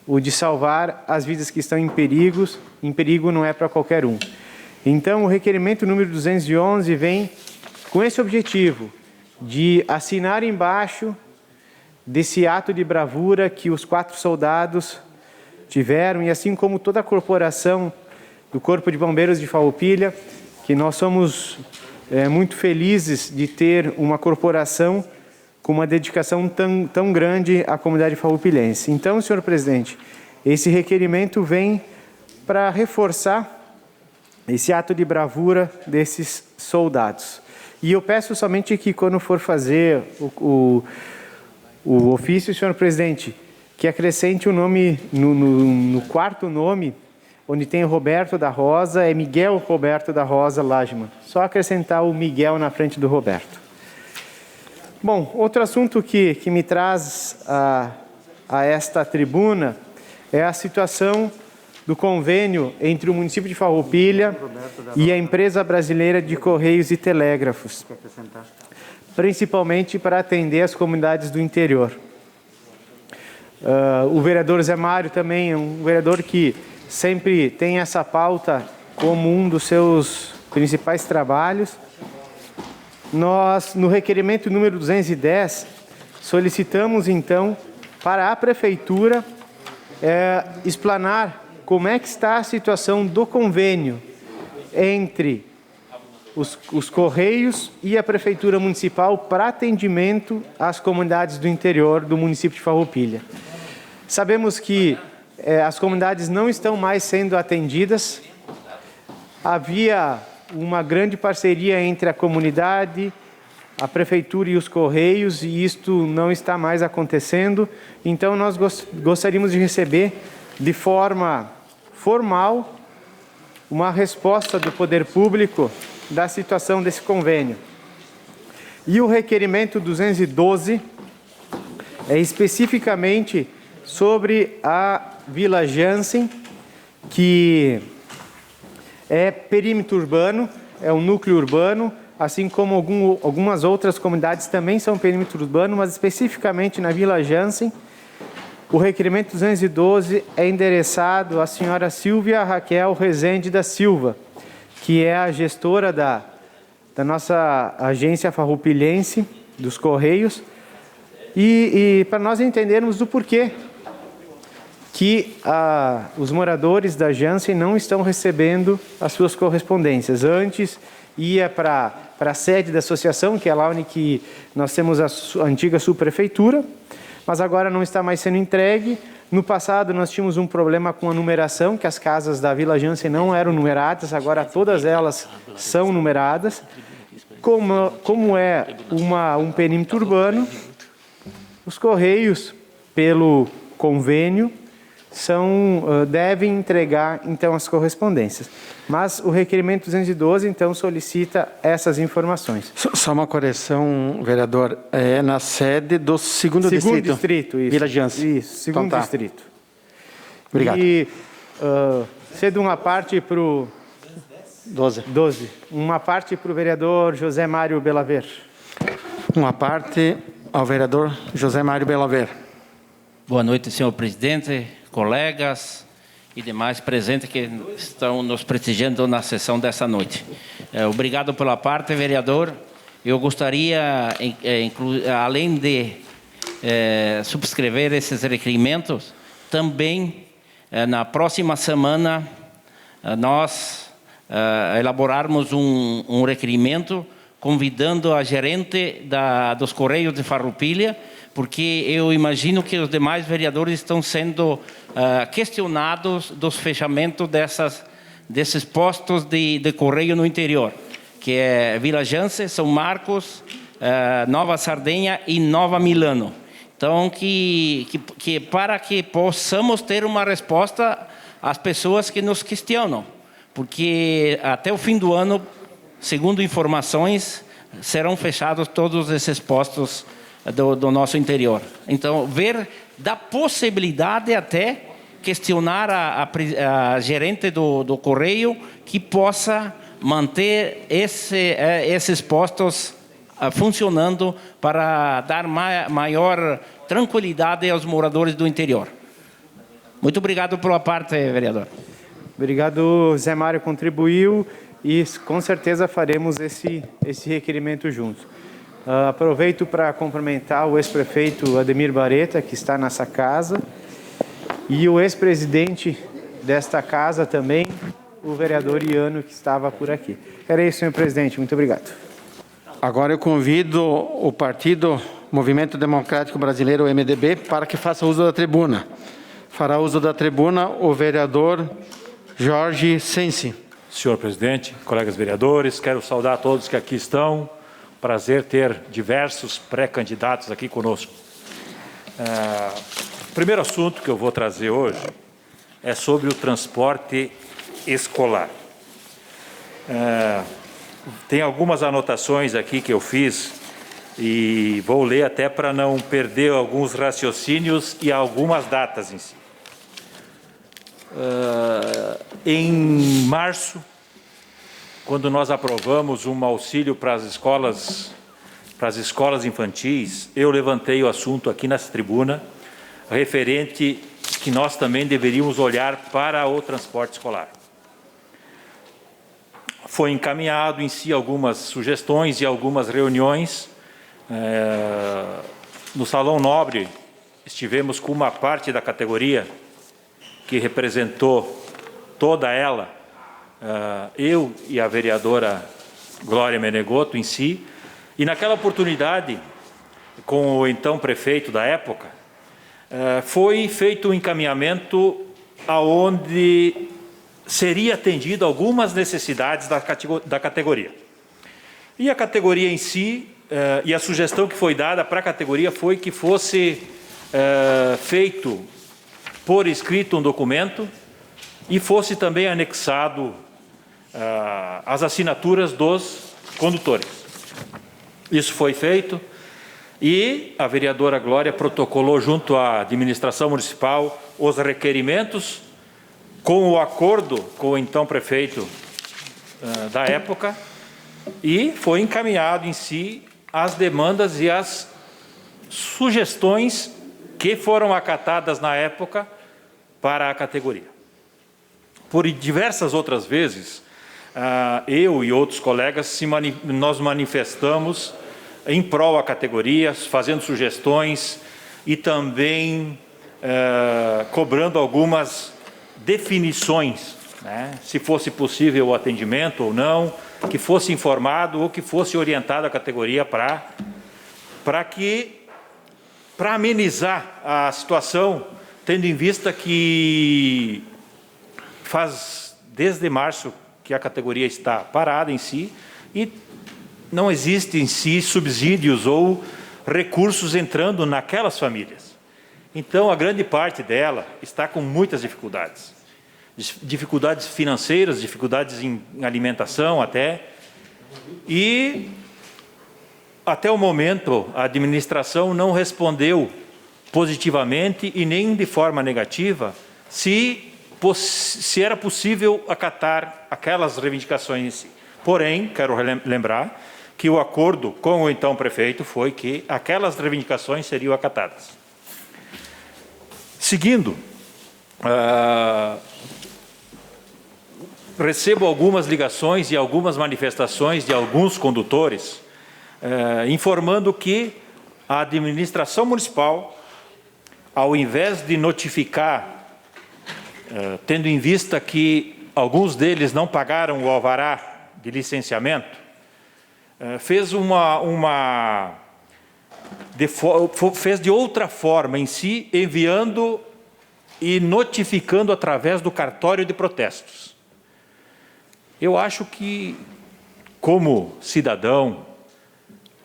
o de salvar as vidas que estão em perigo não é para qualquer um. Então, o requerimento número 211 vem com esse objetivo, de assinar embaixo desse ato de bravura que os 4 soldados tiveram, e assim como toda a corporação do Corpo de Bombeiros de Farroupilha, que nós somos muito felizes de ter uma corporação com uma dedicação tão grande à comunidade farroupilhense. Então, senhor presidente, esse requerimento vem para reforçar esse ato de bravura desses soldados. E eu peço somente que, quando for fazer o ofício, senhor presidente, que acrescente o nome, no 4º nome, onde tem Roberto da Rosa, é Miguel Roberto da Rosa Lageman. Só acrescentar o Miguel na frente do Roberto. Bom, outro assunto que me traz a esta tribuna é a situação do convênio entre o município de Farroupilha e a Empresa Brasileira de Correios e Telégrafos, principalmente para atender as comunidades do interior. O vereador Zé Mário também é um vereador que sempre tem essa pauta como um dos seus principais trabalhos. Nós, no requerimento número 210, solicitamos, então, para a Prefeitura explanar como é que está a situação do convênio entre os Correios e a Prefeitura Municipal para atendimento às comunidades do interior do município de Farroupilha. Sabemos que as comunidades não estão mais sendo atendidas. Havia uma grande parceria entre a comunidade, a Prefeitura e os Correios, e isto não está mais acontecendo. Então, nós gostaríamos de receber, de forma formal, uma resposta do poder público da situação desse convênio. E o requerimento 212 é especificamente sobre a Vila Jansen, que é perímetro urbano, é um núcleo urbano, assim como algumas outras comunidades também são perímetro urbano, mas especificamente na Vila Jansen, O requerimento 212 é endereçado à senhora Silvia Raquel Rezende da Silva, que é a gestora da nossa agência farroupilhense dos Correios, e para nós entendermos do porquê que os moradores da Janssen não estão recebendo as suas correspondências. Antes ia para a sede da associação, que é lá onde que nós temos a antiga subprefeitura, mas agora não está mais sendo entregue. No passado nós tínhamos um problema com a numeração, que as casas da Vila Janssen não eram numeradas, agora todas elas são numeradas. Como é um perímetro urbano, os Correios, pelo convênio, devem entregar, então, as correspondências. Mas o requerimento 212, então, solicita essas informações. Só uma correção, vereador. É na sede do segundo distrito. Isso. Vila Janssen. Isso, segundo Então, tá. distrito. Obrigado. E cedo uma parte para o... 12. Uma parte para o vereador José Mário Belaver. Uma parte ao vereador José Mário Belaver. Boa noite, senhor presidente, colegas e demais presentes que estão nos prestigiando na sessão dessa noite. Obrigado pela parte, vereador. Eu gostaria, além de subscrever esses requerimentos, também, na próxima semana, nós elaborarmos um requerimento convidando a gerente dos Correios de Farroupilha, porque eu imagino que os demais vereadores estão sendo questionados dos fechamentos desses postos de correio no interior, que é Vila Janssen, São Marcos, Nova Sardenha e Nova Milano. Então, para que possamos ter uma resposta às pessoas que nos questionam, porque até o fim do ano, segundo informações, serão fechados todos esses postos do nosso interior. Então, ver da possibilidade até questionar a gerente do Correio que possa manter esses postos funcionando para dar maior tranquilidade aos moradores do interior. Muito obrigado pela parte, vereador. Obrigado, Zé Mário contribuiu e com certeza faremos esse requerimento juntos. Aproveito para cumprimentar o ex-prefeito Ademir Bareta, que está nessa casa, e o ex-presidente desta casa também, o vereador Iano, que estava por aqui. Era isso, senhor presidente. Muito obrigado. Agora eu convido o Partido Movimento Democrático Brasileiro, o MDB, para que faça uso da tribuna. Fará uso da tribuna o vereador Jorge Sensi. Senhor presidente, colegas vereadores, quero saudar todos que aqui estão. Prazer ter diversos pré-candidatos aqui conosco. O primeiro assunto que eu vou trazer hoje é sobre o transporte escolar. Tem algumas anotações aqui que eu fiz e vou ler até para não perder alguns raciocínios e algumas datas em si. Em março, quando nós aprovamos um auxílio para as escolas infantis, eu levantei o assunto aqui nessa tribuna, referente que nós também deveríamos olhar para o transporte escolar. Foi encaminhado em si algumas sugestões e algumas reuniões. No Salão Nobre, estivemos com uma parte da categoria que representou toda ela, eu e a vereadora Glória Menegotto em si, e naquela oportunidade, com o então prefeito da época, foi feito um encaminhamento aonde seria atendido algumas necessidades da categoria. E a categoria em si, e a sugestão que foi dada para a categoria foi que fosse feito por escrito um documento e fosse também anexado as assinaturas dos condutores. Isso foi feito e a vereadora Glória protocolou junto à administração municipal os requerimentos com o acordo com o então prefeito da época e foi encaminhado em si as demandas e as sugestões que foram acatadas na época para a categoria. Por diversas outras vezes, eu e outros colegas nós manifestamos em prol à categoria, fazendo sugestões e também cobrando algumas definições, né? Se fosse possível o atendimento ou não, que fosse informado ou que fosse orientado a categoria para amenizar a situação, tendo em vista que faz desde março que a categoria está parada em si e não existe em si subsídios ou recursos entrando naquelas famílias. Então, a grande parte dela está com muitas dificuldades. Dificuldades financeiras, dificuldades em alimentação até. E, até o momento, a administração não respondeu positivamente e nem de forma negativa se era possível acatar aquelas reivindicações em si. Porém, quero lembrar que o acordo com o então prefeito foi que aquelas reivindicações seriam acatadas. Seguindo, recebo algumas ligações e algumas manifestações de alguns condutores informando que a administração municipal, ao invés de notificar, tendo em vista que alguns deles não pagaram o alvará de licenciamento, fez fez de outra forma em si, enviando e notificando através do cartório de protestos. Eu acho que, como cidadão,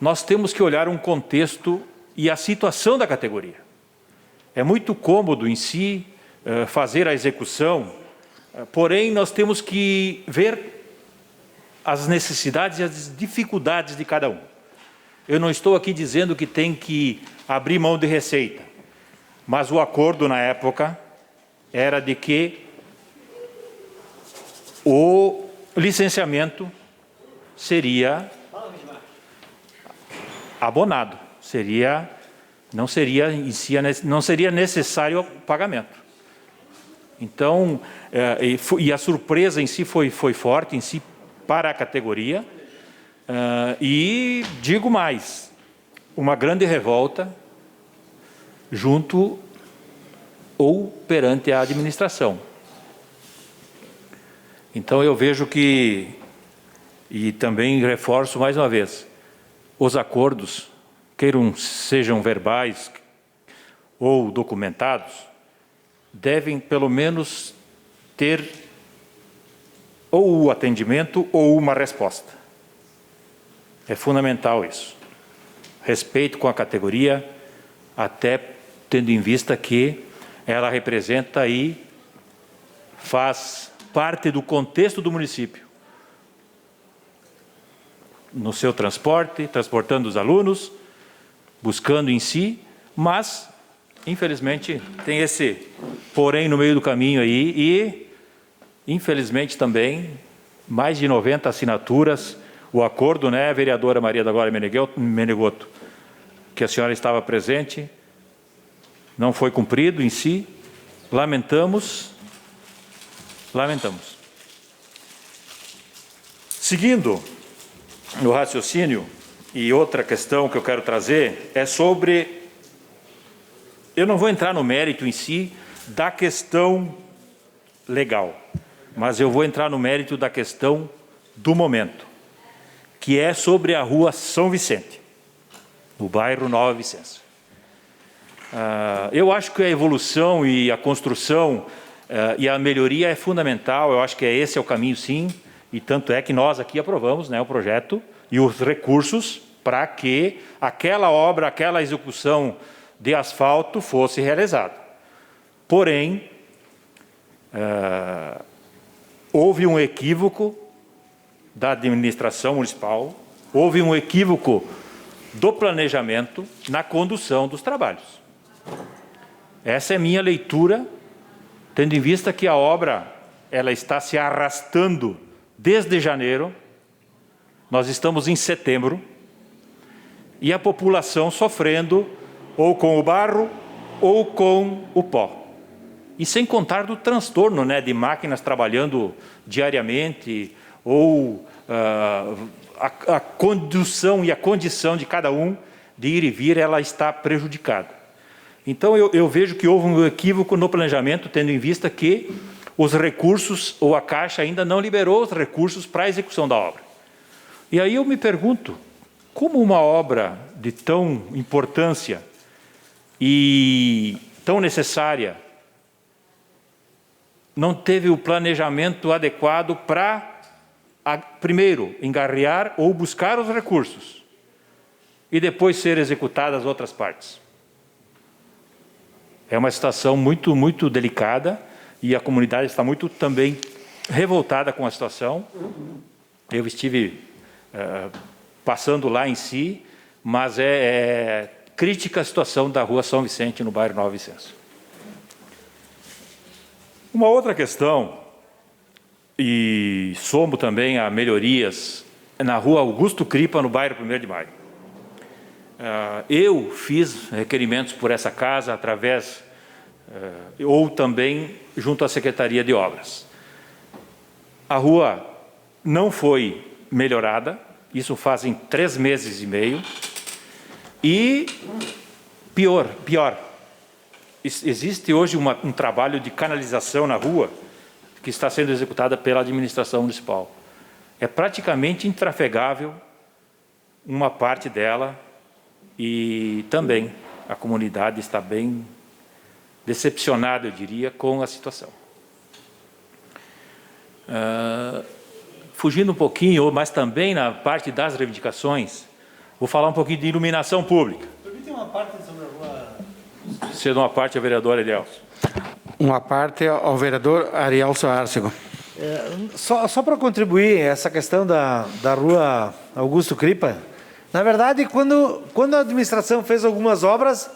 nós temos que olhar um contexto e a situação da categoria. É muito cômodo em si fazer a execução, porém nós temos que ver as necessidades e as dificuldades de cada um. Eu não estou aqui dizendo que tem que abrir mão de receita, mas o acordo na época era de que o licenciamento seria abonado, não seria necessário o pagamento. Então, e a surpresa em si foi forte em si para a categoria, e digo mais, uma grande revolta junto ou perante a administração. Então eu vejo que, e também reforço mais uma vez, os acordos, sejam verbais ou documentados, devem pelo menos ter ou o atendimento ou uma resposta. É fundamental isso. Respeito com a categoria, até tendo em vista que ela representa e faz parte do contexto do município. No seu transporte, transportando os alunos, buscando em si, mas, infelizmente, tem esse porém no meio do caminho aí e, infelizmente também, mais de 90 assinaturas, o acordo, né, vereadora Maria da Glória Menegotto, que a senhora estava presente, não foi cumprido em si, lamentamos. Seguindo no raciocínio, e outra questão que eu quero trazer é sobre, eu não vou entrar no mérito em si da questão legal, mas eu vou entrar no mérito da questão do momento, que é sobre a rua São Vicente, no bairro Nova Vicência. Eu acho que a evolução e a construção e a melhoria é fundamental, eu acho que esse é o caminho sim, e tanto é que nós aqui aprovamos, né, o projeto e os recursos para que aquela obra, aquela execução de asfalto fosse realizada. Porém, houve um equívoco da administração municipal, houve um equívoco do planejamento na condução dos trabalhos. Essa é minha leitura, tendo em vista que a obra ela está se arrastando desde janeiro, nós estamos em setembro, e a população sofrendo ou com o barro ou com o pó. E sem contar do transtorno, né, de máquinas trabalhando diariamente, ou a condução e a condição de cada um de ir e vir, ela está prejudicada. Então, eu vejo que houve um equívoco no planejamento, tendo em vista que os recursos, ou a Caixa ainda não liberou os recursos para a execução da obra. E aí eu me pergunto, como uma obra de tão importância e tão necessária não teve o planejamento adequado para, primeiro, engarrear ou buscar os recursos e depois ser executadas as outras partes? É uma situação muito, muito delicada e a comunidade está muito também revoltada com a situação. Eu estive passando lá em si, mas é crítica a situação da Rua São Vicente, no bairro Nova Vicenço. Uma outra questão, e somo também a melhorias, na Rua Augusto Cripa, no bairro 1º de Maio. Eu fiz requerimentos por essa casa através, ou também junto à Secretaria de Obras. A rua não foi melhorada, isso fazem 3 meses e meio, e pior, existe hoje um trabalho de canalização na rua que está sendo executada pela administração municipal. É praticamente intrafegável uma parte dela e também a comunidade está bem decepcionada, eu diria, com a situação. Fugindo um pouquinho, mas também na parte das reivindicações, vou falar um pouquinho de iluminação pública. Permite uma parte sobre a rua... Cedo uma parte ao vereador Elielso. Uma parte ao vereador Arielso Arcego. Só para contribuir essa questão da rua Augusto Cripa, na verdade, quando a administração fez algumas obras,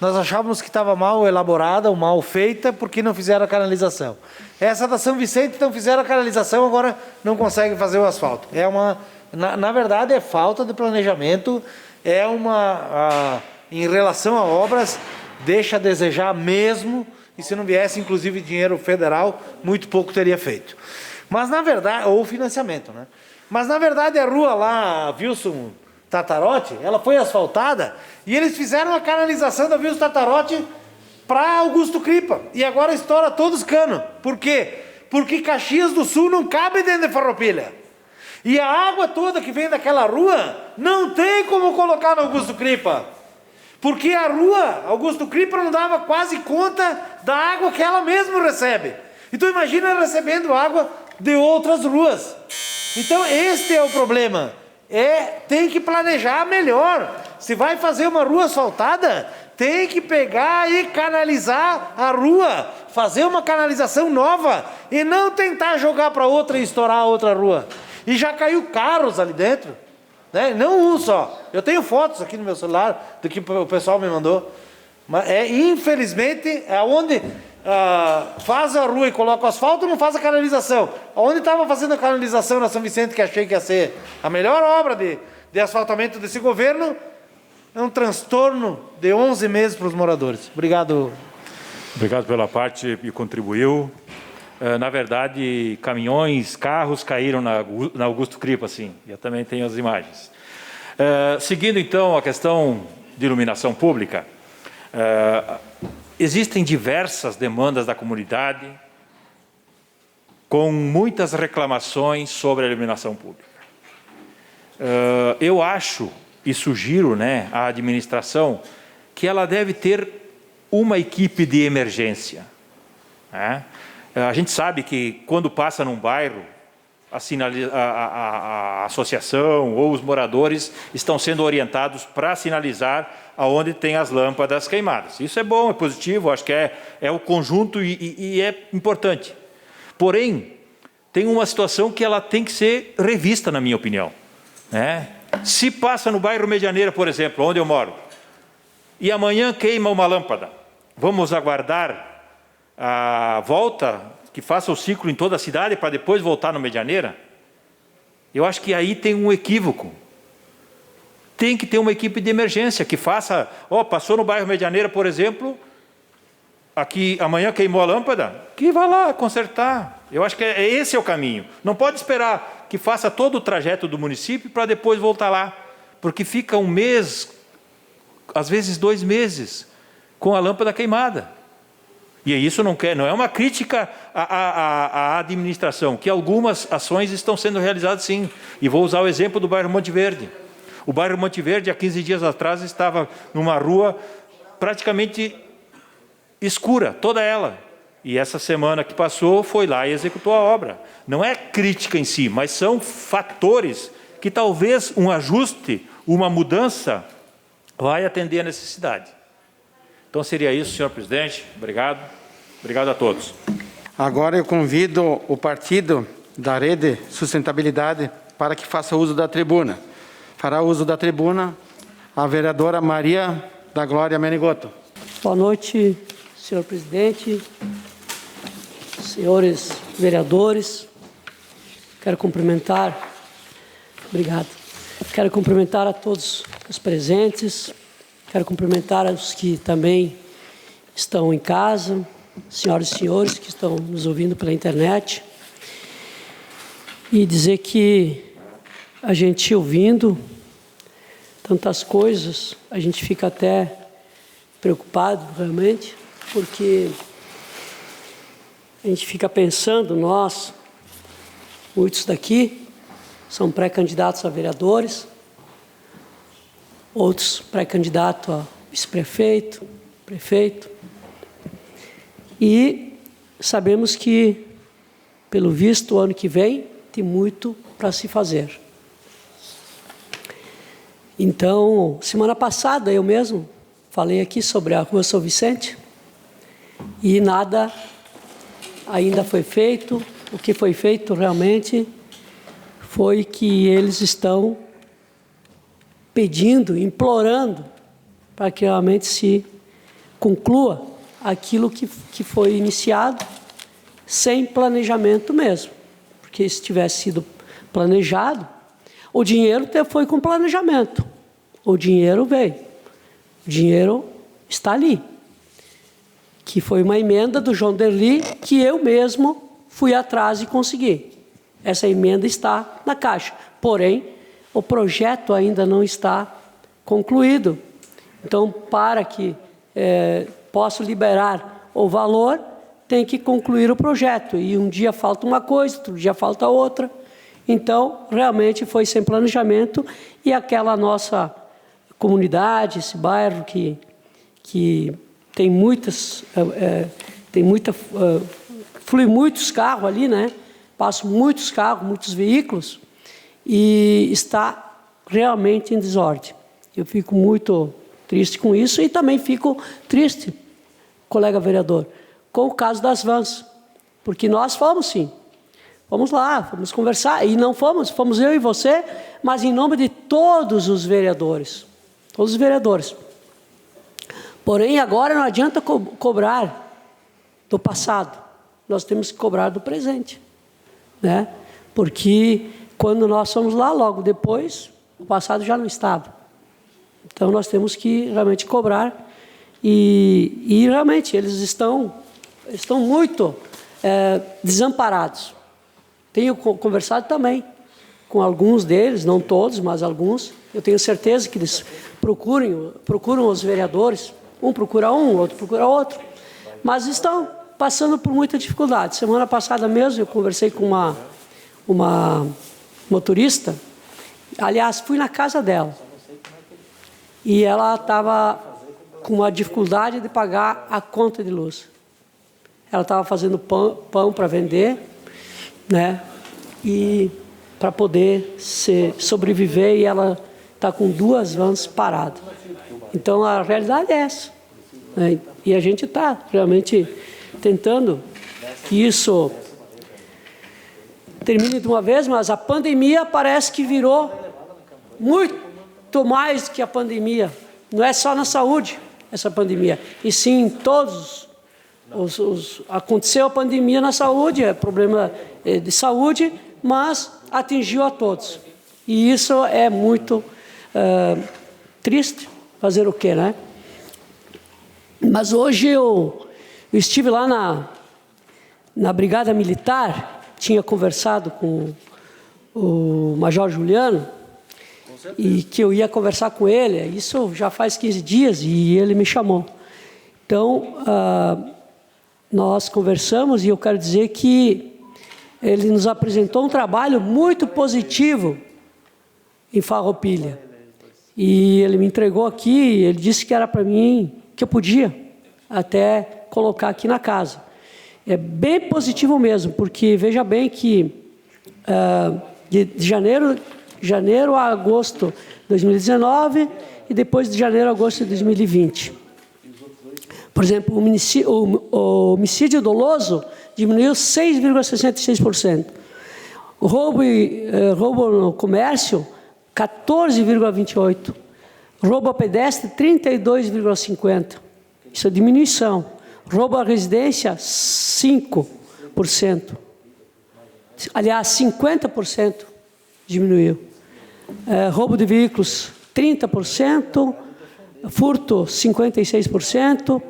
nós achávamos que estava mal elaborada ou mal feita, porque não fizeram a canalização. Essa da São Vicente, então fizeram a canalização, agora não conseguem fazer o asfalto. Na verdade, é falta de planejamento, em relação a obras, deixa a desejar mesmo, e se não viesse, inclusive, dinheiro federal, muito pouco teria feito. Mas, na verdade, ou financiamento, né? Mas, na verdade, a rua lá, Wilson Tatarotti, ela foi asfaltada, e eles fizeram a canalização da Wilson Tatarotti para Augusto Cripa, e agora estoura todos os canos. Por quê? Porque Caxias do Sul não cabe dentro de Farroupilha. E a água toda que vem daquela rua, não tem como colocar no Augusto Cripa. Porque a rua Augusto Cripa não dava quase conta da água que ela mesma recebe. Então imagina ela recebendo água de outras ruas. Então este é o problema. Tem que planejar melhor. Se vai fazer uma rua asfaltada, tem que pegar e canalizar a rua. Fazer uma canalização nova e não tentar jogar para outra e estourar a outra rua. E já caiu carros ali dentro. Né? Não um só. Eu tenho fotos aqui no meu celular do que o pessoal me mandou. Mas infelizmente, onde faz a rua e coloca o asfalto, não faz a canalização. Onde estava fazendo a canalização na São Vicente, que achei que ia ser a melhor obra de asfaltamento desse governo, é um transtorno de 11 meses para os moradores. Obrigado. Obrigado pela parte que contribuiu. Na verdade, caminhões, carros caíram na Augusto Cripa, assim. Eu também tenho as imagens. Seguindo, então, a questão de iluminação pública, existem diversas demandas da comunidade com muitas reclamações sobre a iluminação pública. Eu acho e sugiro, né, à administração que ela deve ter uma equipe de emergência, né? A gente sabe que quando passa num bairro, a associação ou os moradores estão sendo orientados para sinalizar aonde tem as lâmpadas queimadas. Isso é bom, é positivo, acho que é o conjunto e é importante. Porém, tem uma situação que ela tem que ser revista, na minha opinião, né? Se passa no bairro Medianeira, por exemplo, onde eu moro, e amanhã queima uma lâmpada, vamos aguardar a volta, que faça o ciclo em toda a cidade para depois voltar no Medianeira? Eu acho que aí tem um equívoco. Tem que ter uma equipe de emergência que faça, passou no bairro Medianeira, por exemplo, aqui amanhã queimou a lâmpada, que vá lá consertar. Eu acho que esse é o caminho. Não pode esperar que faça todo o trajeto do município para depois voltar lá, porque fica um mês, às vezes 2 meses, com a lâmpada queimada. E isso não é uma crítica à administração, que algumas ações estão sendo realizadas sim. E vou usar o exemplo do bairro Monte Verde. O bairro Monte Verde, há 15 dias atrás, estava numa rua praticamente escura, toda ela. E essa semana que passou, foi lá e executou a obra. Não é crítica em si, mas são fatores que talvez um ajuste, uma mudança, vai atender a necessidade. Então seria isso, senhor presidente. Obrigado. Obrigado a todos. Agora eu convido o partido da Rede Sustentabilidade para que faça uso da tribuna. Fará uso da tribuna a vereadora Maria da Glória Menigoto. Boa noite, senhor presidente, senhores vereadores. Quero cumprimentar, obrigado. Quero cumprimentar a todos os presentes. Quero cumprimentar os que também estão em casa, senhoras e senhores que estão nos ouvindo pela internet. E dizer que a gente ouvindo tantas coisas, a gente fica até preocupado realmente, porque a gente fica pensando, nós, muitos daqui, são pré-candidatos a vereadores, outros pré-candidatos a vice-prefeito, prefeito. E sabemos que, pelo visto, o ano que vem tem muito para se fazer. Então, semana passada, eu mesmo falei aqui sobre a Rua São Vicente e nada ainda foi feito. O que foi feito realmente foi que eles estão pedindo, implorando para que realmente se conclua aquilo que foi iniciado sem planejamento mesmo. Porque se tivesse sido planejado, o dinheiro foi com planejamento. O dinheiro veio. O dinheiro está ali. Que foi uma emenda do João Derli que eu mesmo fui atrás e consegui. Essa emenda está na Caixa. Porém, o projeto ainda não está concluído. Então, para que possa liberar o valor, tem que concluir o projeto. E um dia falta uma coisa, outro dia falta outra. Então, realmente foi sem planejamento. E aquela nossa comunidade, esse bairro que tem flui muitos carros ali, né? Passam muitos carros, muitos veículos, e está realmente em desordem. Eu fico muito triste com isso e também fico triste, colega vereador, com o caso das vans, porque nós fomos sim, fomos lá, fomos conversar, e não fomos eu e você, mas em nome de todos os vereadores, Porém, agora não adianta cobrar do passado, nós temos que cobrar do presente, né? Porque quando nós fomos lá, logo depois, o passado já não estava. Então, nós temos que realmente cobrar e realmente eles estão muito desamparados. Tenho conversado também com alguns deles, não todos, mas alguns. Eu tenho certeza que eles procuram os vereadores, um procura um, outro procura outro, mas estão passando por muita dificuldade. Semana passada mesmo eu conversei com uma motorista, aliás, fui na casa dela, e ela estava com uma dificuldade de pagar a conta de luz. Ela estava fazendo pão para vender, né? E para poder sobreviver, e ela está com 2 vans paradas. Então, a realidade é essa, né? E a gente está realmente tentando que isso termine de uma vez, mas a pandemia parece que virou muito mais que a pandemia. Não é só na saúde essa pandemia, e sim em todos aconteceu a pandemia na saúde, é problema de saúde, mas atingiu a todos. E isso é muito triste, fazer o quê, né? Mas hoje eu Eu estive lá na Brigada Militar, tinha conversado com o Major Juliano, e que eu ia conversar com ele, isso já faz 15 dias, e ele me chamou. Então, nós conversamos, e eu quero dizer que ele nos apresentou um trabalho muito positivo em Farroupilha. E ele me entregou aqui, ele disse que era para mim, que eu podia até colocar aqui na casa. É bem positivo mesmo, porque veja bem que de janeiro a agosto de 2019 e depois de janeiro a agosto de 2020. Por exemplo, o homicídio doloso diminuiu 6,66%. O roubo no comércio, 14,28%. Roubo a pedestre, 32,50%. Isso é diminuição. Roubo à residência, 5%. Aliás, 50% diminuiu. Roubo de veículos, 30%. Furto, 56%.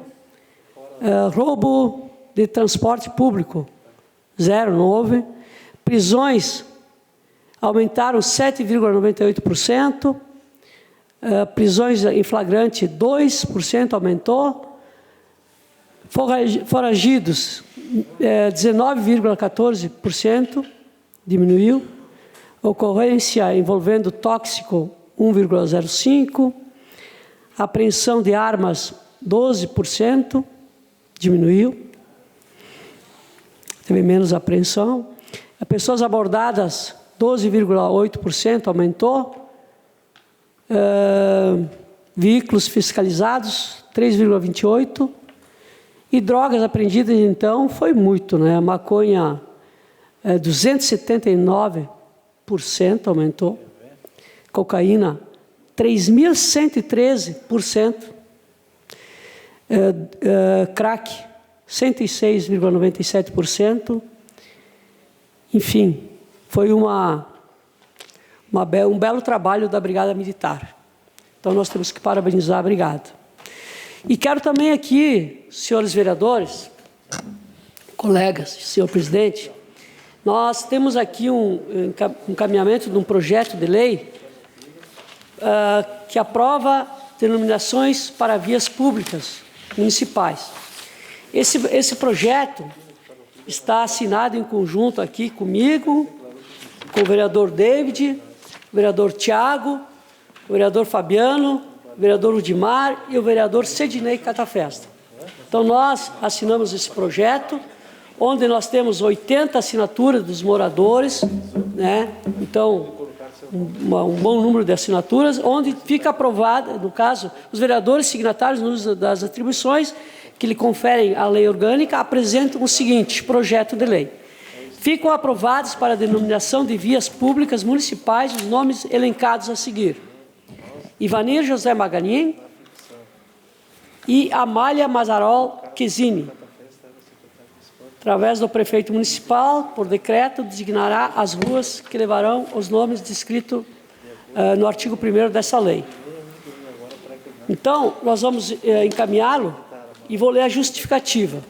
Roubo de transporte público, 0, não houve. Prisões aumentaram 7,98%. Prisões em flagrante, 2% aumentou. Foragidos, 19,14% diminuiu. Ocorrência envolvendo tóxico, 1,05%. Apreensão de armas, 12%, diminuiu. Teve menos apreensão. Pessoas abordadas, 12,8%, aumentou. Veículos fiscalizados, 3,28%. E drogas apreendidas, então, foi muito, né? A maconha, 279% aumentou. Cocaína, 3.113%. Crack, 106,97%. Enfim, foi um belo trabalho da Brigada Militar. Então, nós temos que parabenizar a Brigada. E quero também aqui, senhores vereadores, colegas, senhor presidente, nós temos aqui um encaminhamento de um projeto de lei que aprova denominações para vias públicas municipais. Esse projeto está assinado em conjunto aqui comigo, com o vereador David, o vereador Tiago, o vereador Fabiano, o vereador Udimar e o vereador Cedinei Catafesta. Então, nós assinamos esse projeto, onde nós temos 80 assinaturas dos moradores, né? Então, um bom número de assinaturas, onde fica aprovada, no caso, os vereadores signatários no uso das atribuições que lhe conferem a lei orgânica, apresentam o seguinte projeto de lei. Ficam aprovados para a denominação de vias públicas municipais os nomes elencados a seguir: Ivanir José Maganin e Amália Mazarol Quesini. Através do prefeito municipal, por decreto, designará as ruas que levarão os nomes descritos no artigo 1º dessa lei. Então, nós vamos encaminhá-lo e vou ler a justificativa.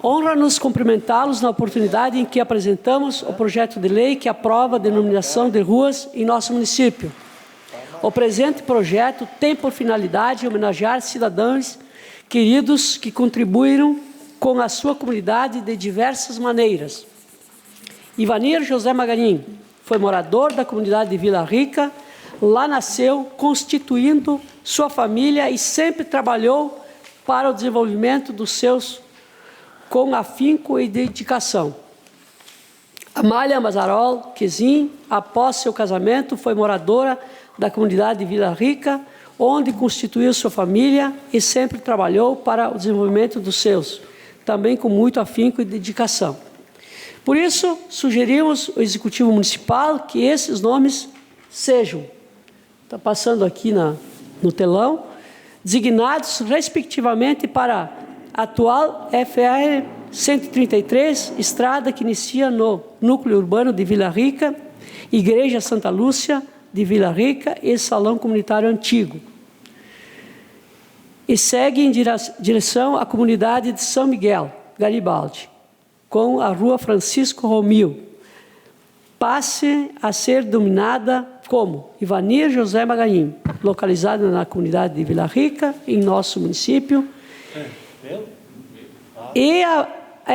Honra-nos cumprimentá-los na oportunidade em que apresentamos o projeto de lei que aprova a denominação de ruas em nosso município. O presente projeto tem por finalidade homenagear cidadãos queridos que contribuíram com a sua comunidade de diversas maneiras. Ivanir José Maganin foi morador da comunidade de Vila Rica, lá nasceu, constituindo sua família e sempre trabalhou para o desenvolvimento dos seus com afinco e dedicação. Amália Mazarol Quesin, após seu casamento, foi moradora da comunidade de Vila Rica, onde constituiu sua família e sempre trabalhou para o desenvolvimento dos seus, também com muito afinco e dedicação. Por isso, sugerimos ao Executivo Municipal que esses nomes sejam, está passando aqui no telão, designados respectivamente para a atual FR 133, estrada que inicia no núcleo urbano de Vila Rica, Igreja Santa Lúcia de Vila Rica e Salão Comunitário Antigo. e segue em direção à comunidade de São Miguel, Garibaldi, com a Rua Francisco Romil. Passe a ser denominada como Ivanir José Magaim, localizada na comunidade de Vila Rica, em nosso município. E a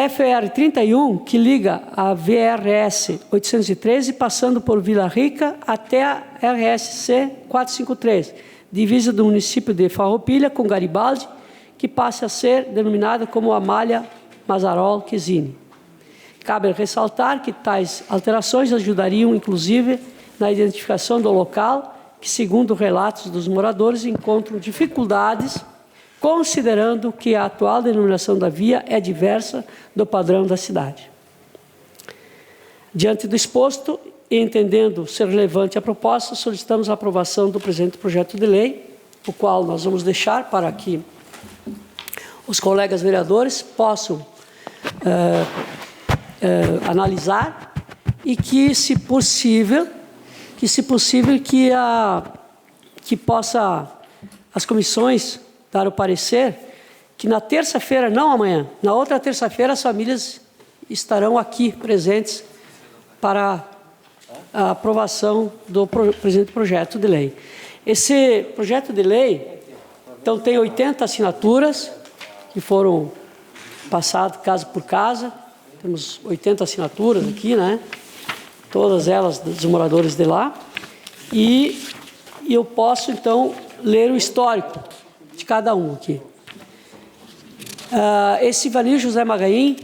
FR 31, que liga a VRS 813, passando por Vila Rica até a RSC 453, divisa do município de Farroupilha com Garibaldi, que passa a ser denominada como Amália Mazarol Quesini. Cabe ressaltar que tais alterações ajudariam, inclusive, na identificação do local, que, segundo relatos dos moradores, encontram dificuldades, considerando que a atual denominação da via é diversa do padrão da cidade. Diante do exposto, e entendendo ser relevante a proposta, solicitamos a aprovação do presente projeto de lei, o qual nós vamos deixar para que os colegas vereadores possam analisar e que, se possível, que possa as comissões dar o parecer que na terça-feira, não amanhã, na outra terça-feira, as famílias estarão aqui presentes para a aprovação do presente projeto de lei. Esse projeto de lei, então, tem 80 assinaturas que foram passadas casa por casa. Temos 80 assinaturas aqui, né? Todas elas dos moradores de lá. E eu posso, então, ler o histórico de cada um aqui. Esse Ivanir José Magaim,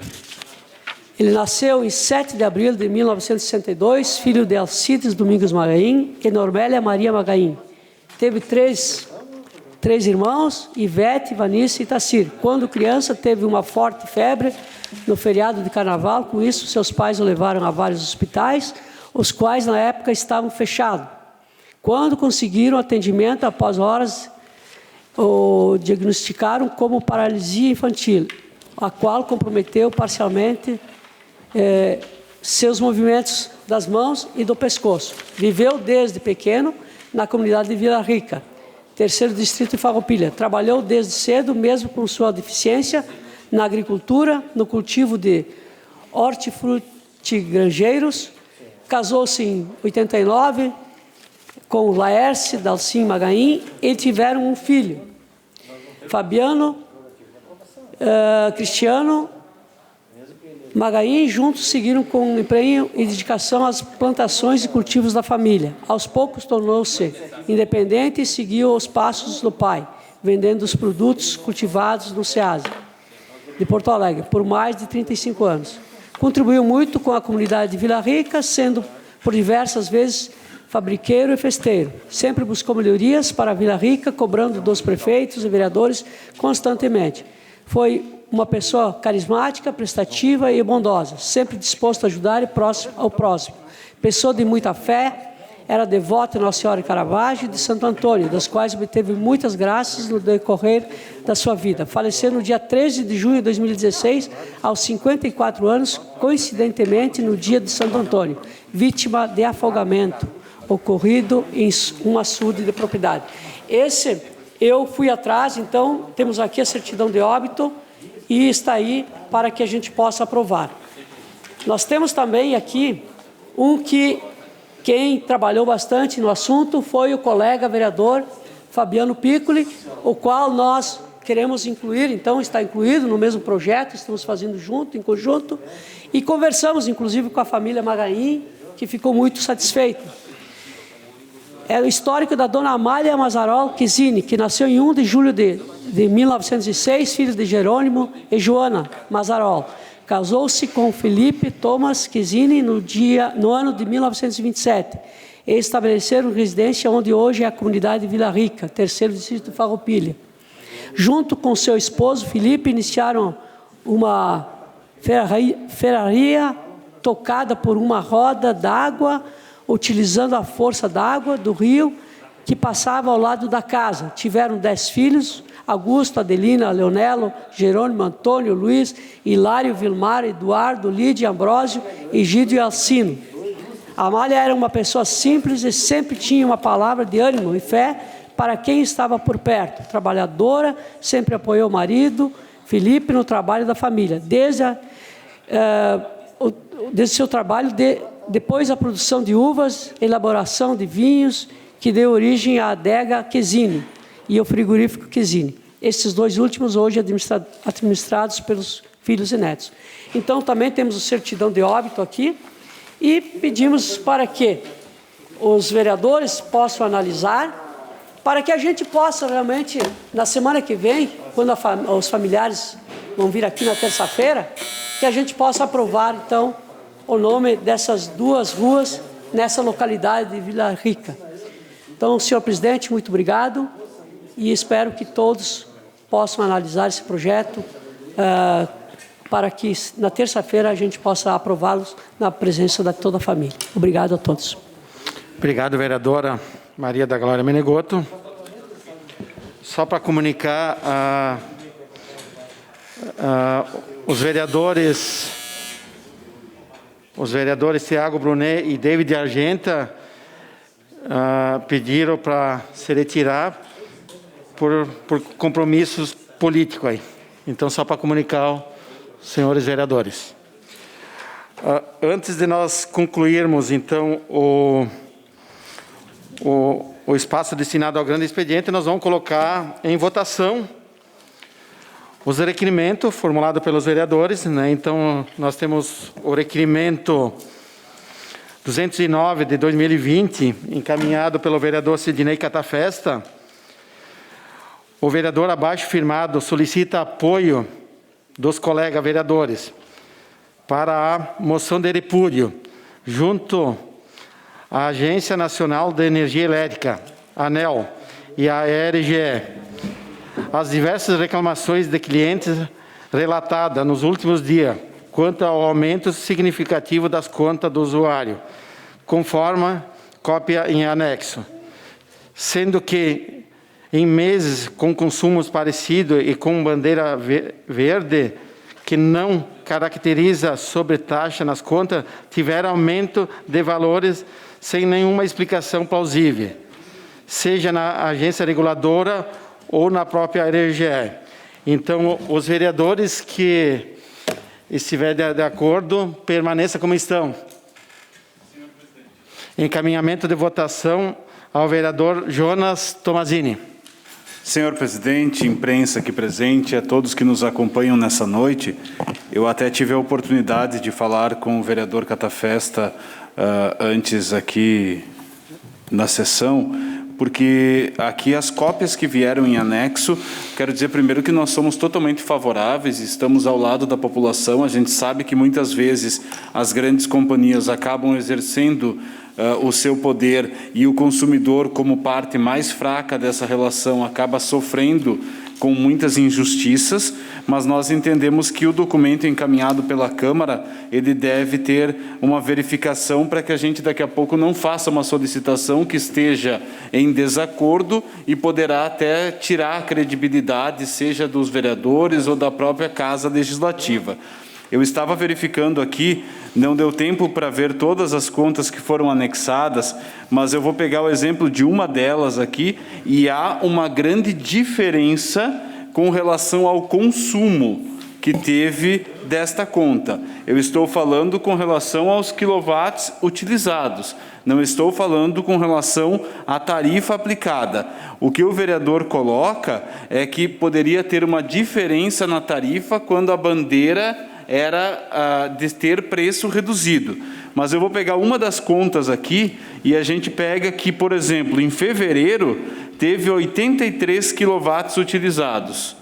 ele nasceu em 7 de abril de 1962, filho de Alcides Domingos Magaim e Normélia Maria Magaim. Teve três irmãos, Ivete, Vanice e Tacir. Quando criança, teve uma forte febre no feriado de carnaval. Com isso, seus pais o levaram a vários hospitais, os quais, na época, estavam fechados. Quando conseguiram atendimento, após horas, o diagnosticaram como paralisia infantil, a qual comprometeu parcialmente seus movimentos das mãos e do pescoço. Viveu desde pequeno na comunidade de Vila Rica, terceiro distrito de Farroupilha. Trabalhou desde cedo, mesmo com sua deficiência, na agricultura, no cultivo de hortifrutigranjeiros. Casou-se em 89 com o Laércio Dalcin Magaim e tiveram um filho, Fabiano Cristiano Magaim. Juntos seguiram com empenho e dedicação às plantações e cultivos da família. Aos poucos tornou-se independente e seguiu os passos do pai, vendendo os produtos cultivados no SEASA de Porto Alegre por mais de 35 anos. Contribuiu muito com a comunidade de Vila Rica, sendo por diversas vezes fabriqueiro e festeiro. Sempre buscou melhorias para a Vila Rica, cobrando dos prefeitos e vereadores constantemente. Foi uma pessoa carismática, prestativa e bondosa, sempre disposto a ajudar e próximo ao próximo. Pessoa de muita fé, era devoto de Nossa Senhora de Caravaggio e de Santo Antônio, das quais obteve muitas graças no decorrer da sua vida. Faleceu no dia 13 de junho de 2016, aos 54 anos, coincidentemente no dia de Santo Antônio, vítima de afogamento ocorrido em um açude de propriedade. Esse, eu fui atrás, então, temos aqui a certidão de óbito e está aí para que a gente possa aprovar. Nós temos também aqui que quem trabalhou bastante no assunto foi o colega vereador Fabiano Piccoli, o qual nós queremos incluir, então está incluído no mesmo projeto, estamos fazendo junto, em conjunto, e conversamos inclusive com a família Magaim, que ficou muito satisfeita. É o histórico da dona Amália Mazarol Quesini, que nasceu em 1 de julho de 1906, filho de Jerônimo e Joana Mazarol. Casou-se com Felipe Thomas Quesini no ano de 1927 e estabeleceram residência onde hoje é a comunidade de Vila Rica, terceiro distrito de Farroupilha. Junto com seu esposo Felipe, iniciaram uma ferraria tocada por uma roda d'água, utilizando a força d'água do rio que passava ao lado da casa. Tiveram 10 filhos: Augusto, Adelina, Leonelo, Jerônimo, Antônio, Luiz, Hilário, Vilmar, Eduardo, Lídia, Ambrósio, Egídio e Alcino. A Amália era uma pessoa simples e sempre tinha uma palavra de ânimo e fé para quem estava por perto. Trabalhadora, sempre apoiou o marido, Felipe, no trabalho da família. Desde seu trabalho, depois a produção de uvas, elaboração de vinhos, que deu origem à adega Quesini e ao frigorífico Quesini. Esses dois últimos hoje administrados pelos filhos e netos. Então, também temos o certidão de óbito aqui e pedimos para que os vereadores possam analisar, para que a gente possa realmente, na semana que vem, quando os familiares vão vir aqui na terça-feira, que a gente possa aprovar, então, o nome dessas duas ruas nessa localidade de Vila Rica. Então, senhor presidente, muito obrigado e espero que todos possam analisar esse projeto para que na terça-feira a gente possa aprová-los na presença de toda a família. Obrigado a todos. Obrigado, vereadora Maria da Glória Menegotto. Só para comunicar, os vereadores Tiago Brunet e David Argenta pediram para se retirar por compromissos políticos aí. Então, só para comunicar aos senhores vereadores. Antes de nós concluirmos, então, o espaço destinado ao grande expediente, nós vamos colocar em votação os requerimentos formulados pelos vereadores, né? Então, nós temos o requerimento 209 de 2020, encaminhado pelo vereador Sidney Catafesta. O vereador abaixo firmado solicita apoio dos colegas vereadores para a moção de repúdio, junto à Agência Nacional de Energia Elétrica, ANEEL, e a ERGE, as diversas reclamações de clientes relatadas nos últimos dias quanto ao aumento significativo das contas do usuário, conforme cópia em anexo, sendo que em meses com consumos parecidos e com bandeira verde, que não caracteriza sobretaxa nas contas, tiveram aumento de valores sem nenhuma explicação plausível, seja na agência reguladora ou na própria RGE. Então, os vereadores que estiverem de acordo, permaneçam como estão. Encaminhamento de votação ao vereador Jonas Tomazini. Senhor presidente, imprensa aqui presente, a todos que nos acompanham nessa noite, eu até tive a oportunidade de falar com o vereador Catafesta antes aqui na sessão, porque aqui as cópias que vieram em anexo, quero dizer primeiro que nós somos totalmente favoráveis, estamos ao lado da população, a gente sabe que muitas vezes as grandes companhias acabam exercendo o seu poder e o consumidor, como parte mais fraca dessa relação, acaba sofrendo com muitas injustiças, mas nós entendemos que o documento encaminhado pela Câmara, ele deve ter uma verificação para que a gente daqui a pouco não faça uma solicitação que esteja em desacordo e poderá até tirar a credibilidade, seja dos vereadores ou da própria Casa Legislativa. Eu estava verificando aqui, não deu tempo para ver todas as contas que foram anexadas, mas eu vou pegar o exemplo de uma delas aqui, e há uma grande diferença com relação ao consumo que teve desta conta. Eu estou falando com relação aos quilowatts utilizados, não estou falando com relação à tarifa aplicada. O que o vereador coloca é que poderia ter uma diferença na tarifa quando a bandeira era de ter preço reduzido. Mas eu vou pegar uma das contas aqui e a gente pega que, por exemplo, em fevereiro teve 83 quilowatts utilizados,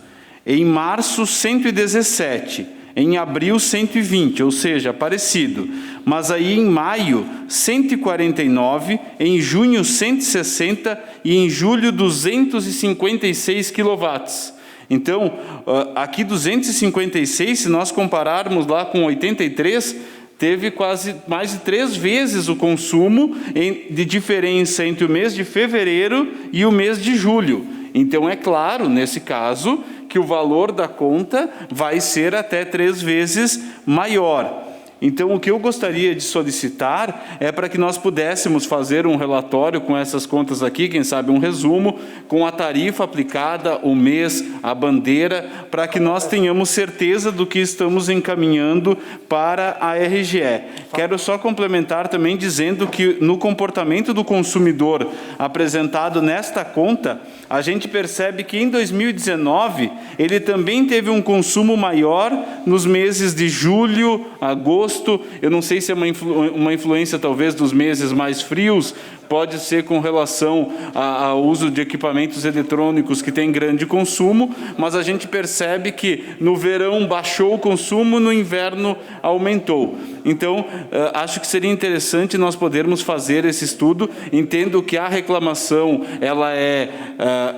em março 117, em abril 120, ou seja, parecido. Mas aí em maio 149, em junho 160 e em julho 256 quilowatts. Então, aqui 256, se nós compararmos lá com 83, teve quase mais de 3 vezes o consumo de diferença entre o mês de fevereiro e o mês de julho. Então, é claro, nesse caso, que o valor da conta vai ser até 3 vezes maior. Então, o que eu gostaria de solicitar é para que nós pudéssemos fazer um relatório com essas contas aqui, quem sabe um resumo, com a tarifa aplicada, o mês, a bandeira, para que nós tenhamos certeza do que estamos encaminhando para a RGE. Quero só complementar também dizendo que no comportamento do consumidor apresentado nesta conta, a gente percebe que em 2019 ele também teve um consumo maior nos meses de julho, agosto. Eu não sei se é uma influência talvez dos meses mais frios, pode ser com relação ao uso de equipamentos eletrônicos que tem grande consumo, mas a gente percebe que no verão baixou o consumo, no inverno aumentou. Então, acho que seria interessante nós podermos fazer esse estudo. Entendo que a reclamação ela é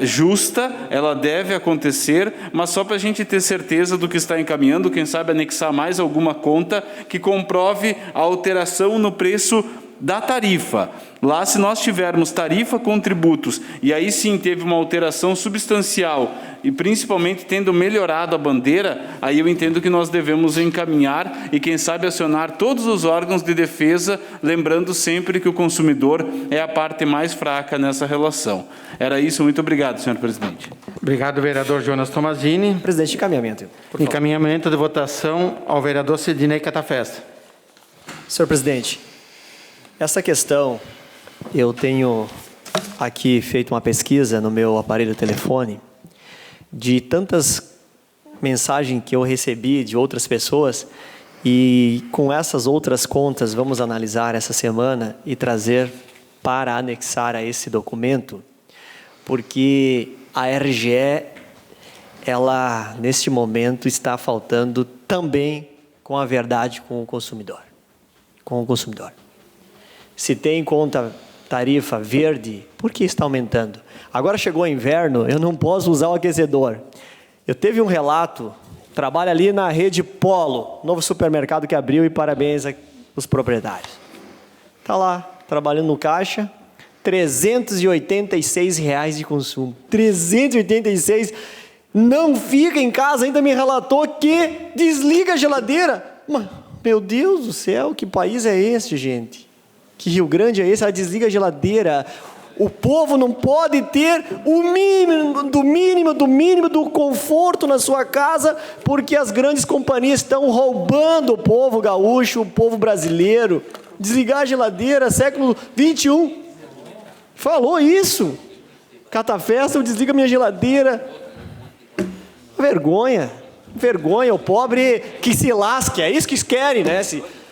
justa, ela deve acontecer, mas só para a gente ter certeza do que está encaminhando, quem sabe anexar mais alguma conta que comprove a alteração no preço da tarifa. Lá, se nós tivermos tarifa com tributos, e aí sim teve uma alteração substancial, e principalmente tendo melhorado a bandeira, aí eu entendo que nós devemos encaminhar e, quem sabe, acionar todos os órgãos de defesa, lembrando sempre que o consumidor é a parte mais fraca nessa relação. Era isso, muito obrigado, senhor presidente. Obrigado, vereador Jonas Tomazini. Presidente, encaminhamento. Encaminhamento de votação ao vereador Sidnei Catafesta. Senhor presidente, essa questão, eu tenho aqui feito uma pesquisa no meu aparelho telefone de tantas mensagens que eu recebi de outras pessoas, e com essas outras contas vamos analisar essa semana e trazer para anexar a esse documento, porque a RGE, ela neste momento está faltando também com a verdade com o consumidor. Se tem conta tarifa verde, por que está aumentando? Agora chegou o inverno, eu não posso usar o aquecedor. Eu teve um relato, trabalho ali na rede Polo, novo supermercado que abriu, e parabéns aos proprietários. Está lá, trabalhando no caixa, R$ 386 de consumo. 386, não fica em casa, ainda me relatou que desliga a geladeira. Meu Deus do céu, que país é esse, gente? Que Rio Grande é esse? Ela desliga a geladeira. O povo não pode ter o mínimo do conforto na sua casa, porque as grandes companhias estão roubando o povo gaúcho, o povo brasileiro. Desligar a geladeira, século 21. Falou isso. Catafesta, eu desligo a minha geladeira. Vergonha, o pobre que se lasque, é isso que eles querem, né?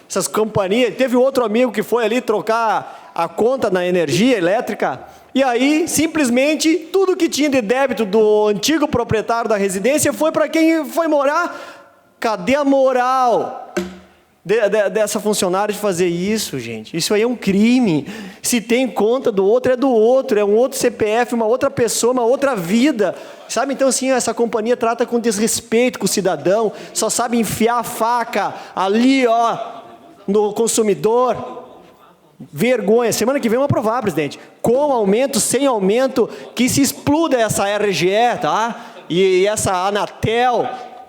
Essas companhias. Teve outro amigo que foi ali trocar a conta na energia elétrica, e aí simplesmente tudo que tinha de débito do antigo proprietário da residência foi para quem foi morar. Cadê a moral dessa funcionária de fazer isso, gente? Isso aí é um crime. Se tem conta do outro, é do outro, é um outro CPF, uma outra pessoa, uma outra vida, sabe? Então assim, essa companhia trata com desrespeito com o cidadão, só sabe enfiar a faca ali, no consumidor. Vergonha. Semana que vem vamos aprovar, presidente, com aumento, sem aumento, que se exploda essa RGE, tá? E essa Anatel,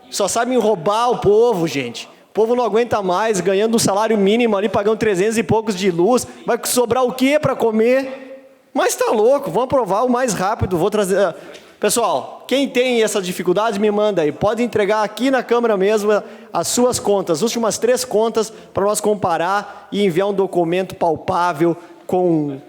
só sabem roubar o povo, gente. O povo não aguenta mais, ganhando um salário mínimo ali, pagando 300 e poucos de luz. Vai sobrar o quê para comer? Mas tá louco, vamos aprovar o mais rápido, vou trazer... Pessoal, quem tem essa dificuldade, me manda aí. Pode entregar aqui na Câmara mesmo as suas contas, as últimas 3 contas, para nós comparar e enviar um documento palpável com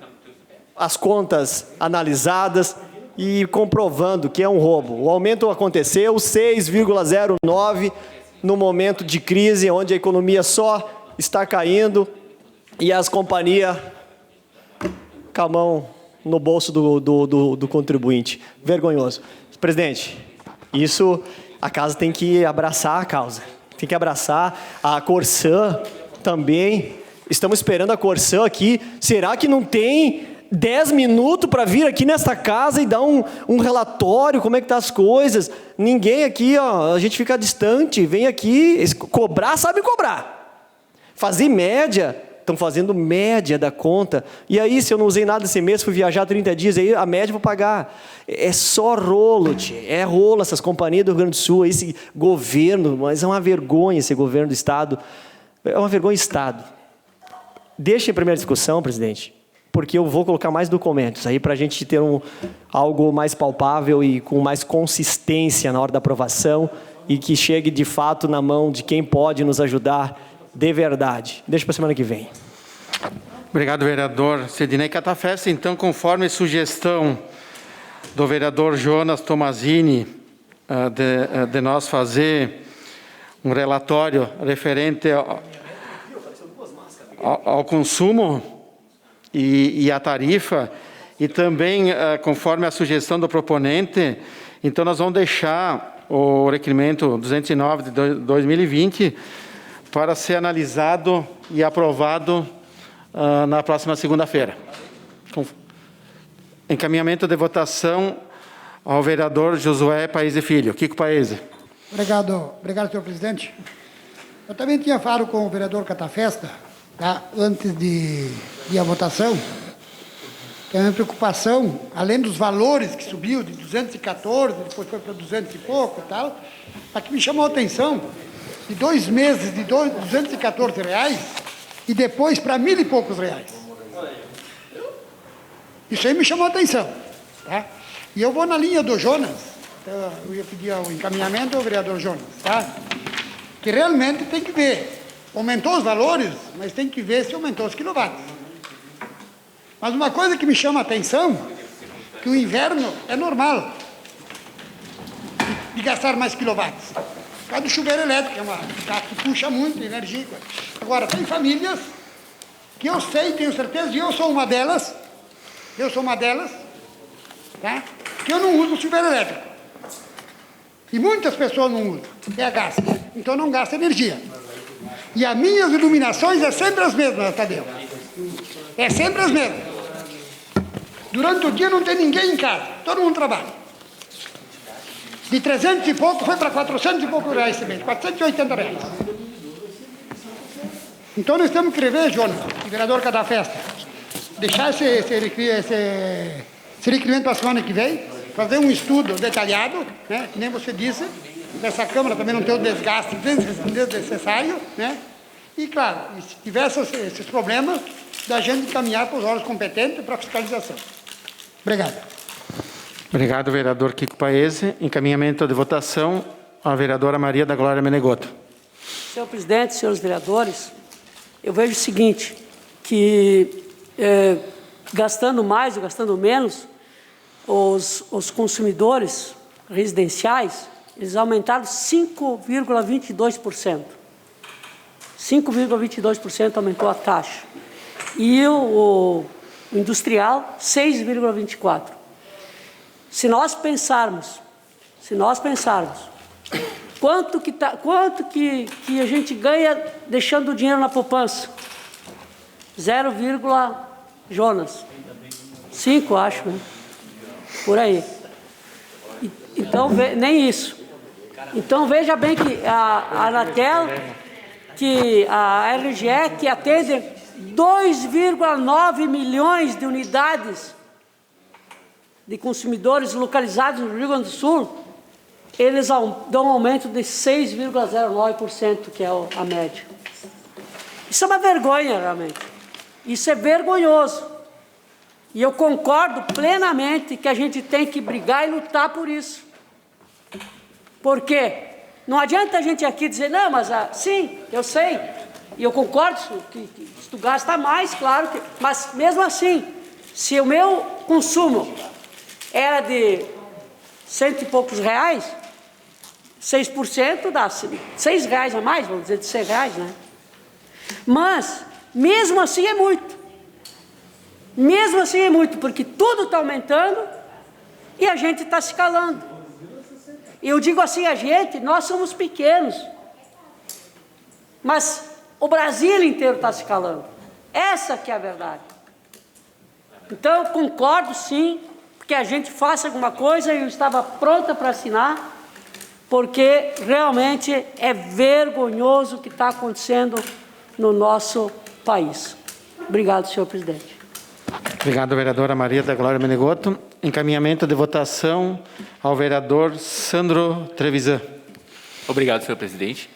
as contas analisadas e comprovando que é um roubo. O aumento aconteceu, 6,09 no momento de crise, onde a economia só está caindo e as companhias com a mão no bolso do contribuinte. Vergonhoso. Presidente, isso a casa tem que abraçar a causa. Tem que abraçar a Corsã também. Estamos esperando a Corsã aqui. Será que não tem 10 minutos para vir aqui nesta casa e dar um relatório, como é que tá as coisas? Ninguém aqui, a gente fica distante. Vem aqui, cobrar, sabe cobrar. Fazer média. Estão fazendo média da conta. E aí, se eu não usei nada esse mês, fui viajar 30 dias, aí a média eu vou pagar. É só rolo, tchê. É rolo essas companhias do Rio Grande do Sul, esse governo, mas é uma vergonha esse governo do Estado. É uma vergonha Estado. Deixe a primeira discussão, presidente, porque eu vou colocar mais documentos aí para a gente ter algo mais palpável e com mais consistência na hora da aprovação e que chegue de fato na mão de quem pode nos ajudar de verdade. Deixa para a semana que vem. Obrigado, vereador Sidnei Catafesta. Então, conforme sugestão do vereador Jonas Tomazini, de nós fazer um relatório referente ao consumo e à tarifa, e também, conforme a sugestão do proponente, então nós vamos deixar o requerimento 209 de 2020 para ser analisado e aprovado na próxima segunda-feira. Encaminhamento de votação ao vereador Josué Paese Filho. Kiko Paese. Obrigado, senhor presidente. Eu também tinha falado com o vereador Catafesta, tá, antes de a votação. Tem uma preocupação, além dos valores que subiu de 214, depois foi para 200 e pouco e tal, a que me chamou a atenção, de 2 meses de R$214 e depois para R$1.000 e poucos. Isso aí me chamou a atenção. Tá? E eu vou na linha do Jonas, eu ia pedir o encaminhamento ao vereador Jonas, tá? Que realmente tem que ver, aumentou os valores, mas tem que ver se aumentou os quilowatts. Mas uma coisa que me chama a atenção, que o inverno é normal de gastar mais quilowatts. Por causa do chuveiro elétrico, que puxa muito energia. Agora, tem famílias que eu sei, tenho certeza, e eu sou uma delas, tá? Que eu não uso chuveiro elétrico. E muitas pessoas não usam, é a gás. Então não gasta energia. E as minhas iluminações é sempre as mesmas, Tadeu. É sempre as mesmas. Durante o dia não tem ninguém em casa, todo mundo trabalha. De 300 e pouco foi para 400 e poucos reais esse mês, R$480. Então nós temos que rever, Jonas, o vereador Catafesta, deixar esse requerimento para a semana que vem, fazer um estudo detalhado, né, que nem você disse, dessa Câmara também não ter o desgaste desnecessário, né? E, claro, se tiver esses problemas, da gente encaminhar para os órgãos competentes para fiscalização. Obrigado. Obrigado, vereador Kiko Paese. Encaminhamento de votação à vereadora Maria da Glória Menegotto. Senhor presidente, senhores vereadores, eu vejo o seguinte, que gastando mais ou gastando menos, os consumidores residenciais, eles aumentaram 5,22%. 5,22% aumentou a taxa. E o industrial, 6,24%. Se nós pensarmos quanto que a gente ganha deixando o dinheiro na poupança? 0, Jonas? 5, acho, né? Por aí. Então, nem isso. Então, veja bem que a Anatel, que a RGE, que atende 2,9 milhões de unidades de consumidores localizados no Rio Grande do Sul, eles dão um aumento de 6,09%, que é a média. Isso é uma vergonha, realmente. Isso é vergonhoso. E eu concordo plenamente que a gente tem que brigar e lutar por isso. Porque não adianta a gente aqui dizer, não, mas sim, eu sei, e eu concordo que se tu gasta mais, claro, mas mesmo assim, se o meu consumo era de 100 e poucos reais, 6% dá R$6 a mais, vamos dizer, de R$100, né? Mas, mesmo assim é muito. Mesmo assim é muito, porque tudo está aumentando e a gente está se calando. Eu digo assim, nós somos pequenos, mas o Brasil inteiro está se calando. Essa que é a verdade. Então, eu concordo sim, que a gente faça alguma coisa, eu estava pronta para assinar, porque realmente é vergonhoso o que está acontecendo no nosso país. Obrigado, senhor presidente. Obrigado, vereadora Maria da Glória Menegotto. Encaminhamento de votação ao vereador Sandro Trevisan. Obrigado, senhor presidente.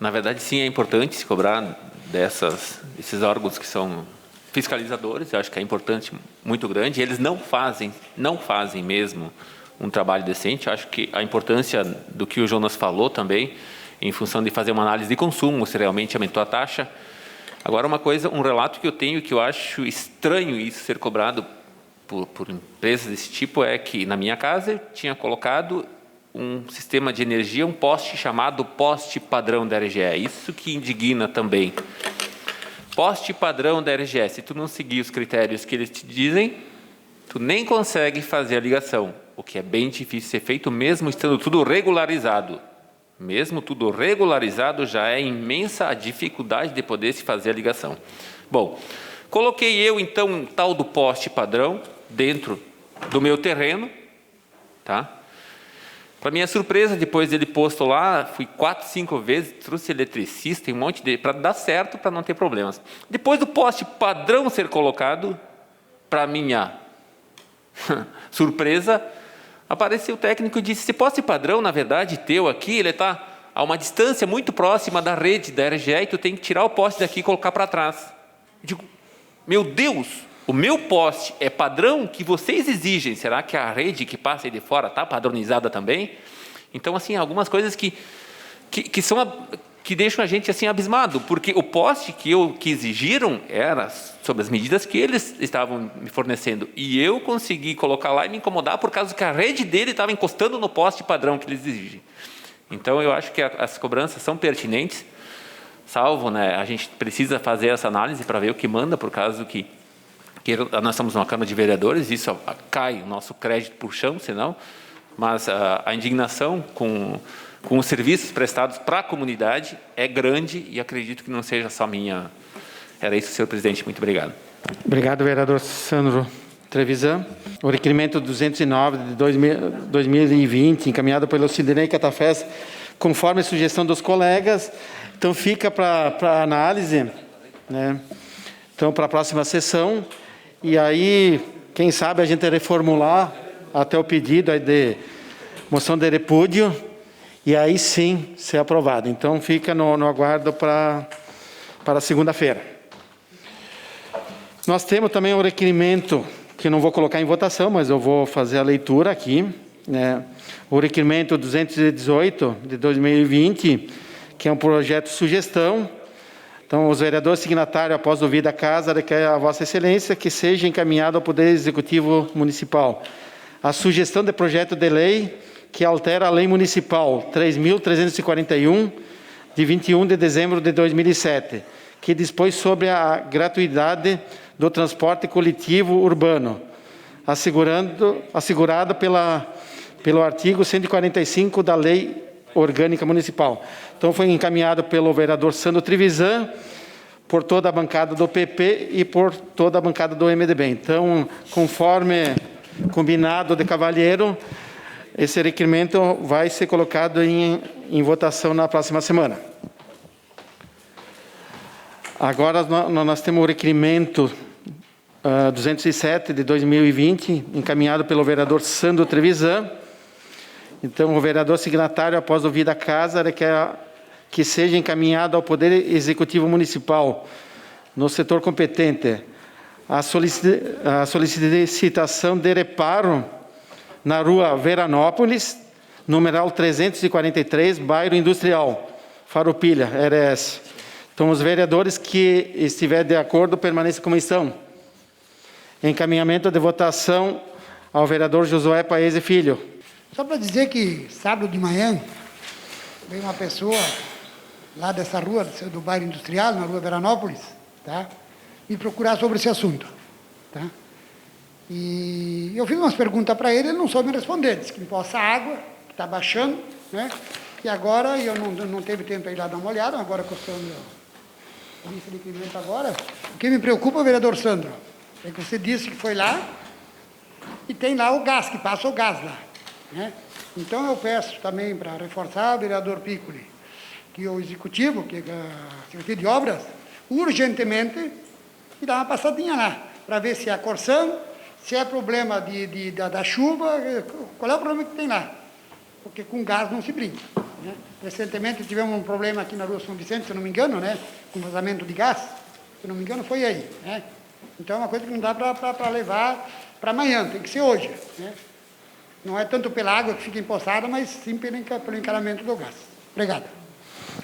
Na verdade, sim, é importante se cobrar desses órgãos que são fiscalizadores. Eu acho que é importante, muito grande. Eles não fazem mesmo um trabalho decente. Eu acho que a importância do que o Jonas falou também, em função de fazer uma análise de consumo, se realmente aumentou a taxa. Agora, um relato que eu tenho, que eu acho estranho isso ser cobrado por empresas desse tipo, é que na minha casa eu tinha colocado um sistema de energia, um poste chamado poste padrão da RGE. Isso que indigna também. Poste padrão da RGE. Se tu não seguir os critérios que eles te dizem, tu nem consegue fazer a ligação, o que é bem difícil ser feito, mesmo estando tudo regularizado. Mesmo tudo regularizado, já é imensa a dificuldade de poder se fazer a ligação. Bom, coloquei eu, então, um tal do poste padrão dentro do meu terreno, tá? Para minha surpresa, depois dele posto lá, fui 4, 5 vezes, trouxe eletricista, um monte de... para dar certo, para não ter problemas. Depois do poste padrão ser colocado, para minha surpresa, apareceu o técnico e disse: esse poste padrão, na verdade, teu aqui, ele está a uma distância muito próxima da rede da RGE e tu tem que tirar o poste daqui e colocar para trás. Eu digo, meu Deus, o meu poste é padrão que vocês exigem, será que a rede que passa aí de fora está padronizada também? Então, assim, algumas coisas que deixam a gente assim abismado, porque o poste que exigiram era sobre as medidas que eles estavam me fornecendo, e eu consegui colocar lá e me incomodar por causa que a rede dele estava encostando no poste padrão que eles exigem. Então, eu acho que as cobranças são pertinentes, salvo, né, a gente precisa fazer essa análise para ver o que manda, por causa que nós estamos numa Câmara de Vereadores, isso cai o nosso crédito por chão, senão, mas a indignação com os serviços prestados para a comunidade é grande e acredito que não seja só minha. Era isso, senhor presidente. Muito obrigado. Obrigado, vereador Sandro Trevisan. O requerimento 209 de 2020, encaminhado pelo Sidney Catafés, conforme a sugestão dos colegas, então fica para análise, né? Então, para a próxima sessão, e aí, quem sabe a gente reformular até o pedido aí de moção de repúdio, e aí sim ser aprovado. Então, fica no aguardo para segunda-feira. Nós temos também um requerimento, que não vou colocar em votação, mas eu vou fazer a leitura aqui, né? O requerimento 218 de 2020, que é um projeto de sugestão. Então, os vereadores signatários, após ouvir da Casa, requerem a Vossa Excelência que seja encaminhado ao Poder Executivo Municipal a sugestão de projeto de lei que altera a Lei Municipal 3.341, de 21 de dezembro de 2007, que dispõe sobre a gratuidade do transporte coletivo urbano, assegurada pelo artigo 145 da Lei Orgânica Municipal. Então, foi encaminhado pelo vereador Sandro Trevisan, por toda a bancada do PP e por toda a bancada do MDB. Então, conforme combinado de cavalheiro, esse requerimento vai ser colocado em votação na próxima semana. Agora, nós temos o requerimento 207 de 2020, encaminhado pelo vereador Sandro Trevisan. Então, o vereador signatário, após ouvir da Casa, requer que seja encaminhado ao Poder Executivo Municipal, no setor competente, a solicitação de reparo na rua Veranópolis, numeral 343, bairro Industrial, Farroupilha, RS. Então, os vereadores que estiverem de acordo, permaneçam como estão. Encaminhamento de votação ao vereador Josué Paese Filho. Só para dizer que sábado de manhã veio uma pessoa lá dessa rua, do bairro Industrial, na rua Veranópolis, tá? Me procurar sobre esse assunto, tá? E eu fiz umas perguntas para ele não soube me responder. Disse que empoça água, que está baixando, né? E agora, eu não teve tempo para ir lá dar uma olhada, agora costando esse requerimento agora. O que me preocupa, vereador Sandro, é que você disse que foi lá e tem lá o gás, que passa o gás lá, né? Então, eu peço também para reforçar, vereador Piccoli, que o Executivo, que a Secretaria de Obras, urgentemente, e dá uma passadinha lá, para ver se é a Corção, se é problema da chuva, qual é o problema que tem lá. Porque com gás não se brinca, né? Recentemente tivemos um problema aqui na rua São Vicente, se não me engano, né? Com vazamento de gás, se não me engano foi aí, né? Então é uma coisa que não dá para levar para amanhã, tem que ser hoje, né? Não é tanto pela água que fica empoçada, mas sim pelo encanamento do gás. Obrigado.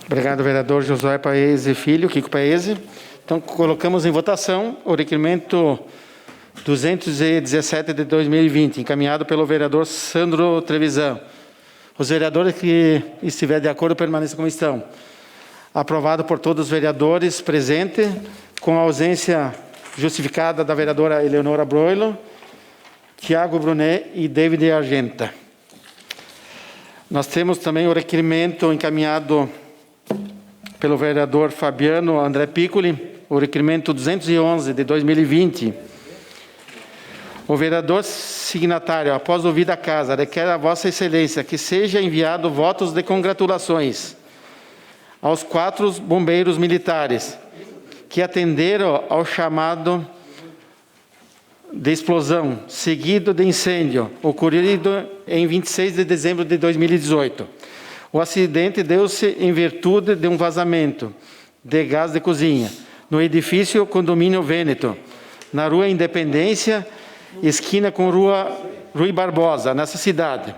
Obrigado, vereador Josué Paese Filho, Kiko Paese. Então, colocamos em votação o requerimento 217 de 2020, encaminhado pelo vereador Sandro Trevisan. Os vereadores que estiverem de acordo permaneçam como estão. Aprovado por todos os vereadores presentes, com a ausência justificada da vereadora Eleonora Broilo, Tiago Brunet e David Argenta. Nós temos também o requerimento encaminhado pelo vereador Fabiano André Piccoli, o requerimento 211 de 2020. O vereador signatário, após ouvida a casa, requer a Vossa Excelência que seja enviado votos de congratulações aos 4 bombeiros militares que atenderam ao chamado de explosão, seguido de incêndio, ocorrido em 26 de dezembro de 2018. O acidente deu-se em virtude de um vazamento de gás de cozinha no edifício Condomínio Vêneto, na Rua Independência, esquina com Rua Rui Barbosa, nessa cidade.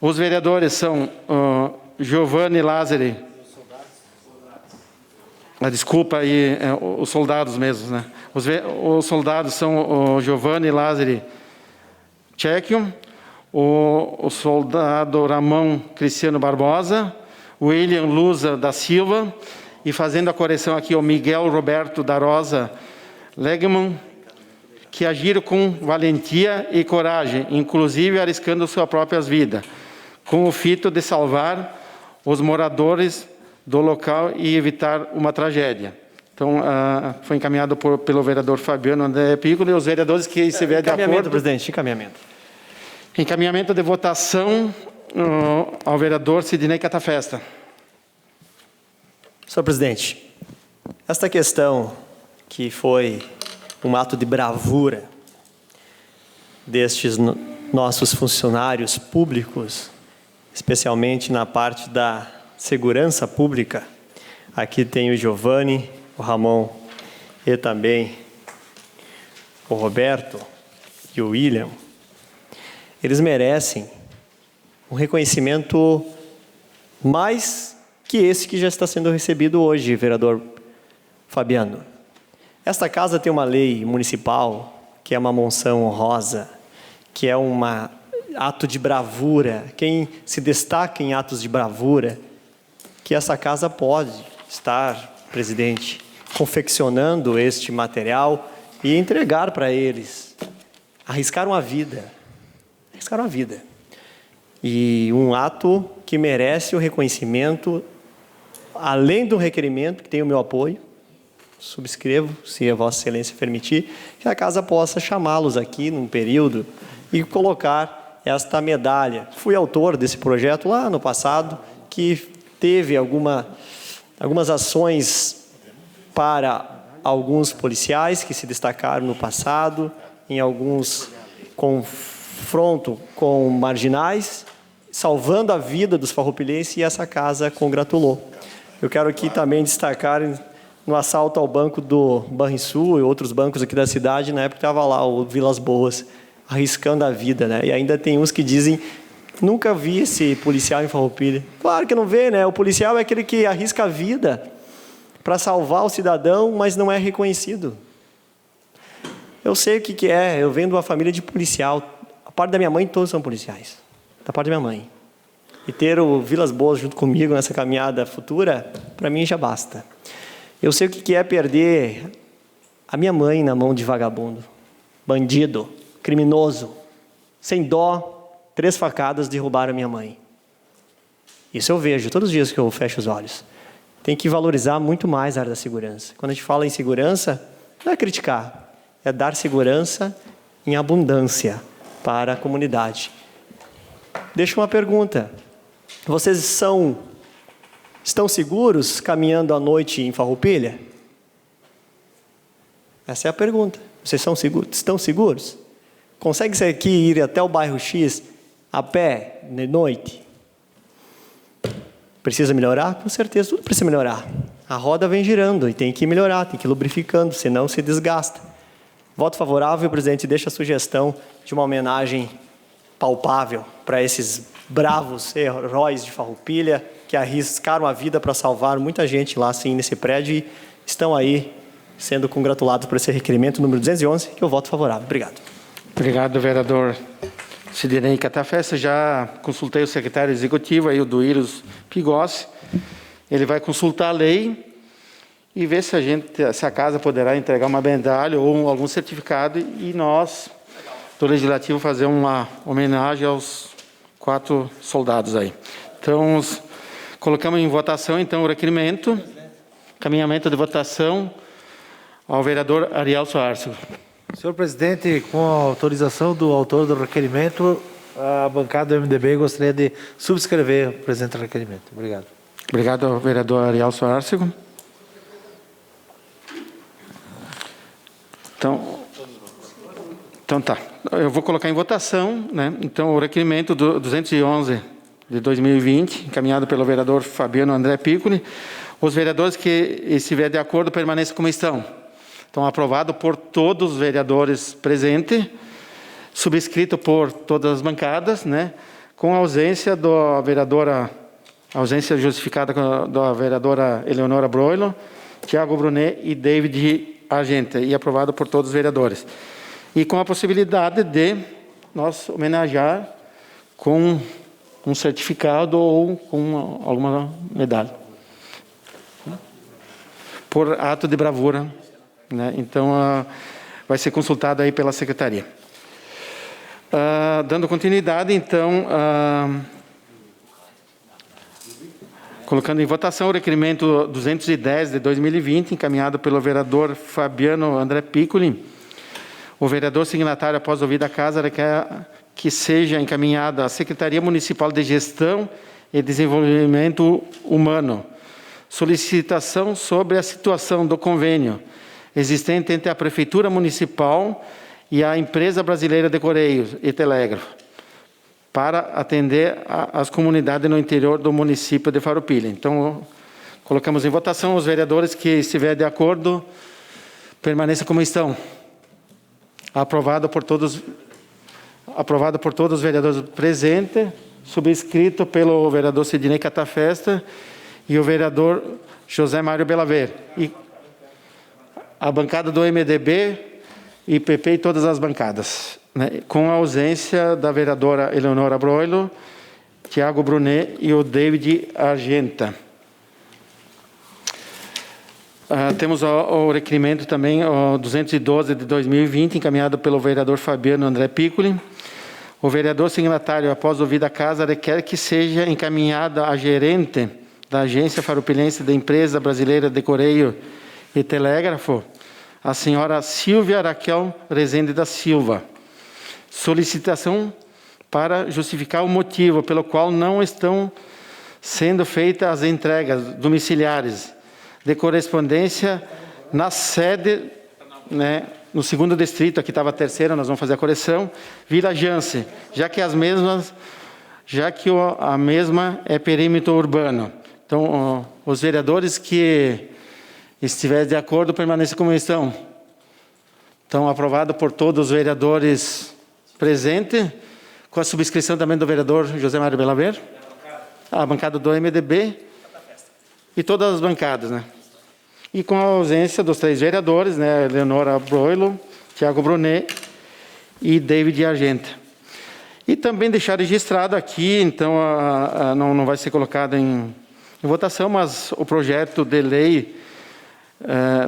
Os vereadores são Giovanni Lázari. Desculpa aí, os soldados mesmo, né? Os soldados são o Giovanni Lázari Tchekio, o soldado Ramon Cristiano Barbosa, o William Luza da Silva, e fazendo a correção aqui, o Miguel Roberto da Rosa Legman, que agiram com valentia e coragem, inclusive arriscando suas próprias vidas, com o fito de salvar os moradores do local e evitar uma tragédia. Então, foi encaminhado pelo vereador Fabiano André Piccoli, e os vereadores que estiverem de acordo... Encaminhamento, presidente, encaminhamento. Encaminhamento de votação ao vereador Sidnei Catafesta. Senhor presidente, esta questão que foi um ato de bravura destes nossos funcionários públicos, especialmente na parte da segurança pública, aqui tem o Giovanni, o Ramon e também o Roberto e o William. Eles merecem um reconhecimento mais que esse que já está sendo recebido hoje, vereador Fabiano. Esta casa tem uma lei municipal, que é uma menção honrosa, que é um ato de bravura. Quem se destaca em atos de bravura, que essa casa pode estar, presidente, confeccionando este material e entregar para eles. Arriscaram a vida. Arriscaram a vida. E um ato que merece o reconhecimento, além do requerimento, que tem o meu apoio, subscrevo, se a Vossa Excelência permitir, que a casa possa chamá-los aqui num período e colocar esta medalha. Fui autor desse projeto lá no passado, que teve algumas ações para alguns policiais que se destacaram no passado, em alguns confronto com marginais, salvando a vida dos farroupilhenses, e essa casa congratulou. Eu quero aqui também destacar no assalto ao banco do Banrisul e outros bancos aqui da cidade, na época estava lá o Vilas Boas, arriscando a vida, né? E ainda tem uns que dizem, nunca vi esse policial em Farroupilha. Claro que não vê, né? O policial é aquele que arrisca a vida para salvar o cidadão, mas não é reconhecido. Eu sei o que é, eu venho de uma família de policial. A parte da minha mãe, todos são policiais. Da parte da minha mãe. E ter o Vilas Boas junto comigo nessa caminhada futura, para mim já basta. Eu sei o que é perder a minha mãe na mão de vagabundo, bandido, criminoso, sem dó, 3 facadas derrubaram a minha mãe. Isso eu vejo todos os dias que eu fecho os olhos. Tem que valorizar muito mais a área da segurança. Quando a gente fala em segurança, não é criticar, é dar segurança em abundância para a comunidade. Deixo uma pergunta. Vocês estão seguros caminhando à noite em Farroupilha? Essa é a pergunta. Vocês estão seguros? Consegue aqui ir até o bairro X a pé de noite? Precisa melhorar? Com certeza, tudo precisa melhorar. A roda vem girando e tem que melhorar, tem que ir lubrificando, senão se desgasta. Voto favorável, presidente, deixa a sugestão de uma homenagem palpável para esses bravos heróis de Farroupilha que arriscaram a vida para salvar muita gente lá assim nesse prédio e estão aí sendo congratulados por esse requerimento número 211, que eu voto favorável. Obrigado. Obrigado, vereador Sidnei Catafesta. Já consultei o secretário executivo, aí, o Duílios Pigossi. Ele vai consultar a lei e ver se a casa poderá entregar uma medalha ou algum certificado e nós, do Legislativo, fazer uma homenagem aos 4 soldados aí. Então, colocamos em votação, então, o requerimento, caminhamento de votação ao vereador Ariel Soares. Senhor presidente, com a autorização do autor do requerimento, a bancada do MDB gostaria de subscrever o presente requerimento. Obrigado. Obrigado, vereador Ariel Soares. Então tá. Eu vou colocar em votação, né? Então, o requerimento do 211 de 2020, encaminhado pelo vereador Fabiano André Piccoli. Os vereadores que estiverem de acordo permaneçam como estão. Então, aprovado por todos os vereadores presentes, subscrito por todas as bancadas, né? Com a ausência da vereadora, ausência justificada da vereadora Eleonora Broilo, Tiago Brunet e David Argenta, e aprovado por todos os vereadores. E com a possibilidade de nós homenagear com um certificado ou com alguma medalha. Por ato de bravura, né? Então, vai ser consultado aí pela secretaria. Dando continuidade, então, colocando em votação o requerimento 210 de 2020, encaminhado pelo vereador Fabiano André Piccoli. O vereador signatário, após ouvir da casa, requer que seja encaminhada à Secretaria Municipal de Gestão e Desenvolvimento Humano solicitação sobre a situação do convênio existente entre a Prefeitura Municipal e a Empresa Brasileira de Correios e Telégrafo, para atender as comunidades no interior do município de Farroupilha. Então, colocamos em votação. Os vereadores que estiverem de acordo, permaneçam como estão. Aprovado por todos os vereadores presentes, subscrito pelo vereador Sidnei Catafesta e o vereador José Mário Belaver. E a bancada do MDB, IPP e todas as bancadas, né? Com a ausência da vereadora Eleonora Broilo, Tiago Brunet e o David Argenta. Temos o requerimento também, o 212 de 2020, encaminhado pelo vereador Fabiano André Piccoli. O vereador signatário, após ouvir da casa, requer que seja encaminhada a gerente da Agência Farroupilense da Empresa Brasileira de Correio e Telégrafo, a senhora Silvia Raquel Rezende da Silva, solicitação para justificar o motivo pelo qual não estão sendo feitas as entregas domiciliares de correspondência na sede, né, no 2º distrito, aqui estava a 3ª, nós vamos fazer a correção, Vila Jance, já que a mesma é perímetro urbano. Então, os vereadores que estiverem de acordo, permaneçam como estão. Então, aprovado por todos os vereadores presentes, com a subscrição também do vereador José Mário Belaver, a bancada do MDB e todas as bancadas, né? E com a ausência dos 3 vereadores, né? Eleonora Broilo, Tiago Brunet e David Argenta. E também deixar registrado aqui, então, não vai ser colocado em votação, mas o projeto de lei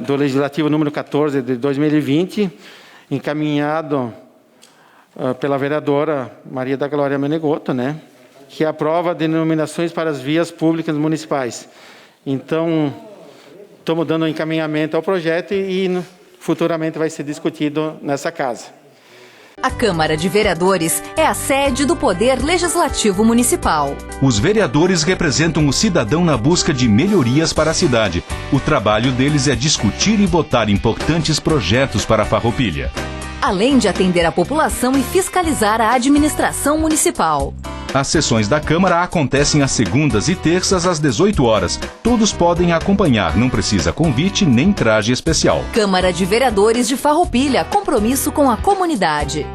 do Legislativo número 14 de 2020, encaminhado pela vereadora Maria da Glória Menegoto, né, que aprova denominações para as vias públicas municipais. Então, estamos dando um encaminhamento ao projeto e futuramente vai ser discutido nessa casa. A Câmara de Vereadores é a sede do Poder Legislativo Municipal. Os vereadores representam o cidadão na busca de melhorias para a cidade. O trabalho deles é discutir e votar importantes projetos para a Farroupilha. Além de atender a população e fiscalizar a administração municipal. As sessões da Câmara acontecem às segundas e terças às 18 horas. Todos podem acompanhar, não precisa convite nem traje especial. Câmara de Vereadores de Farroupilha, compromisso com a comunidade.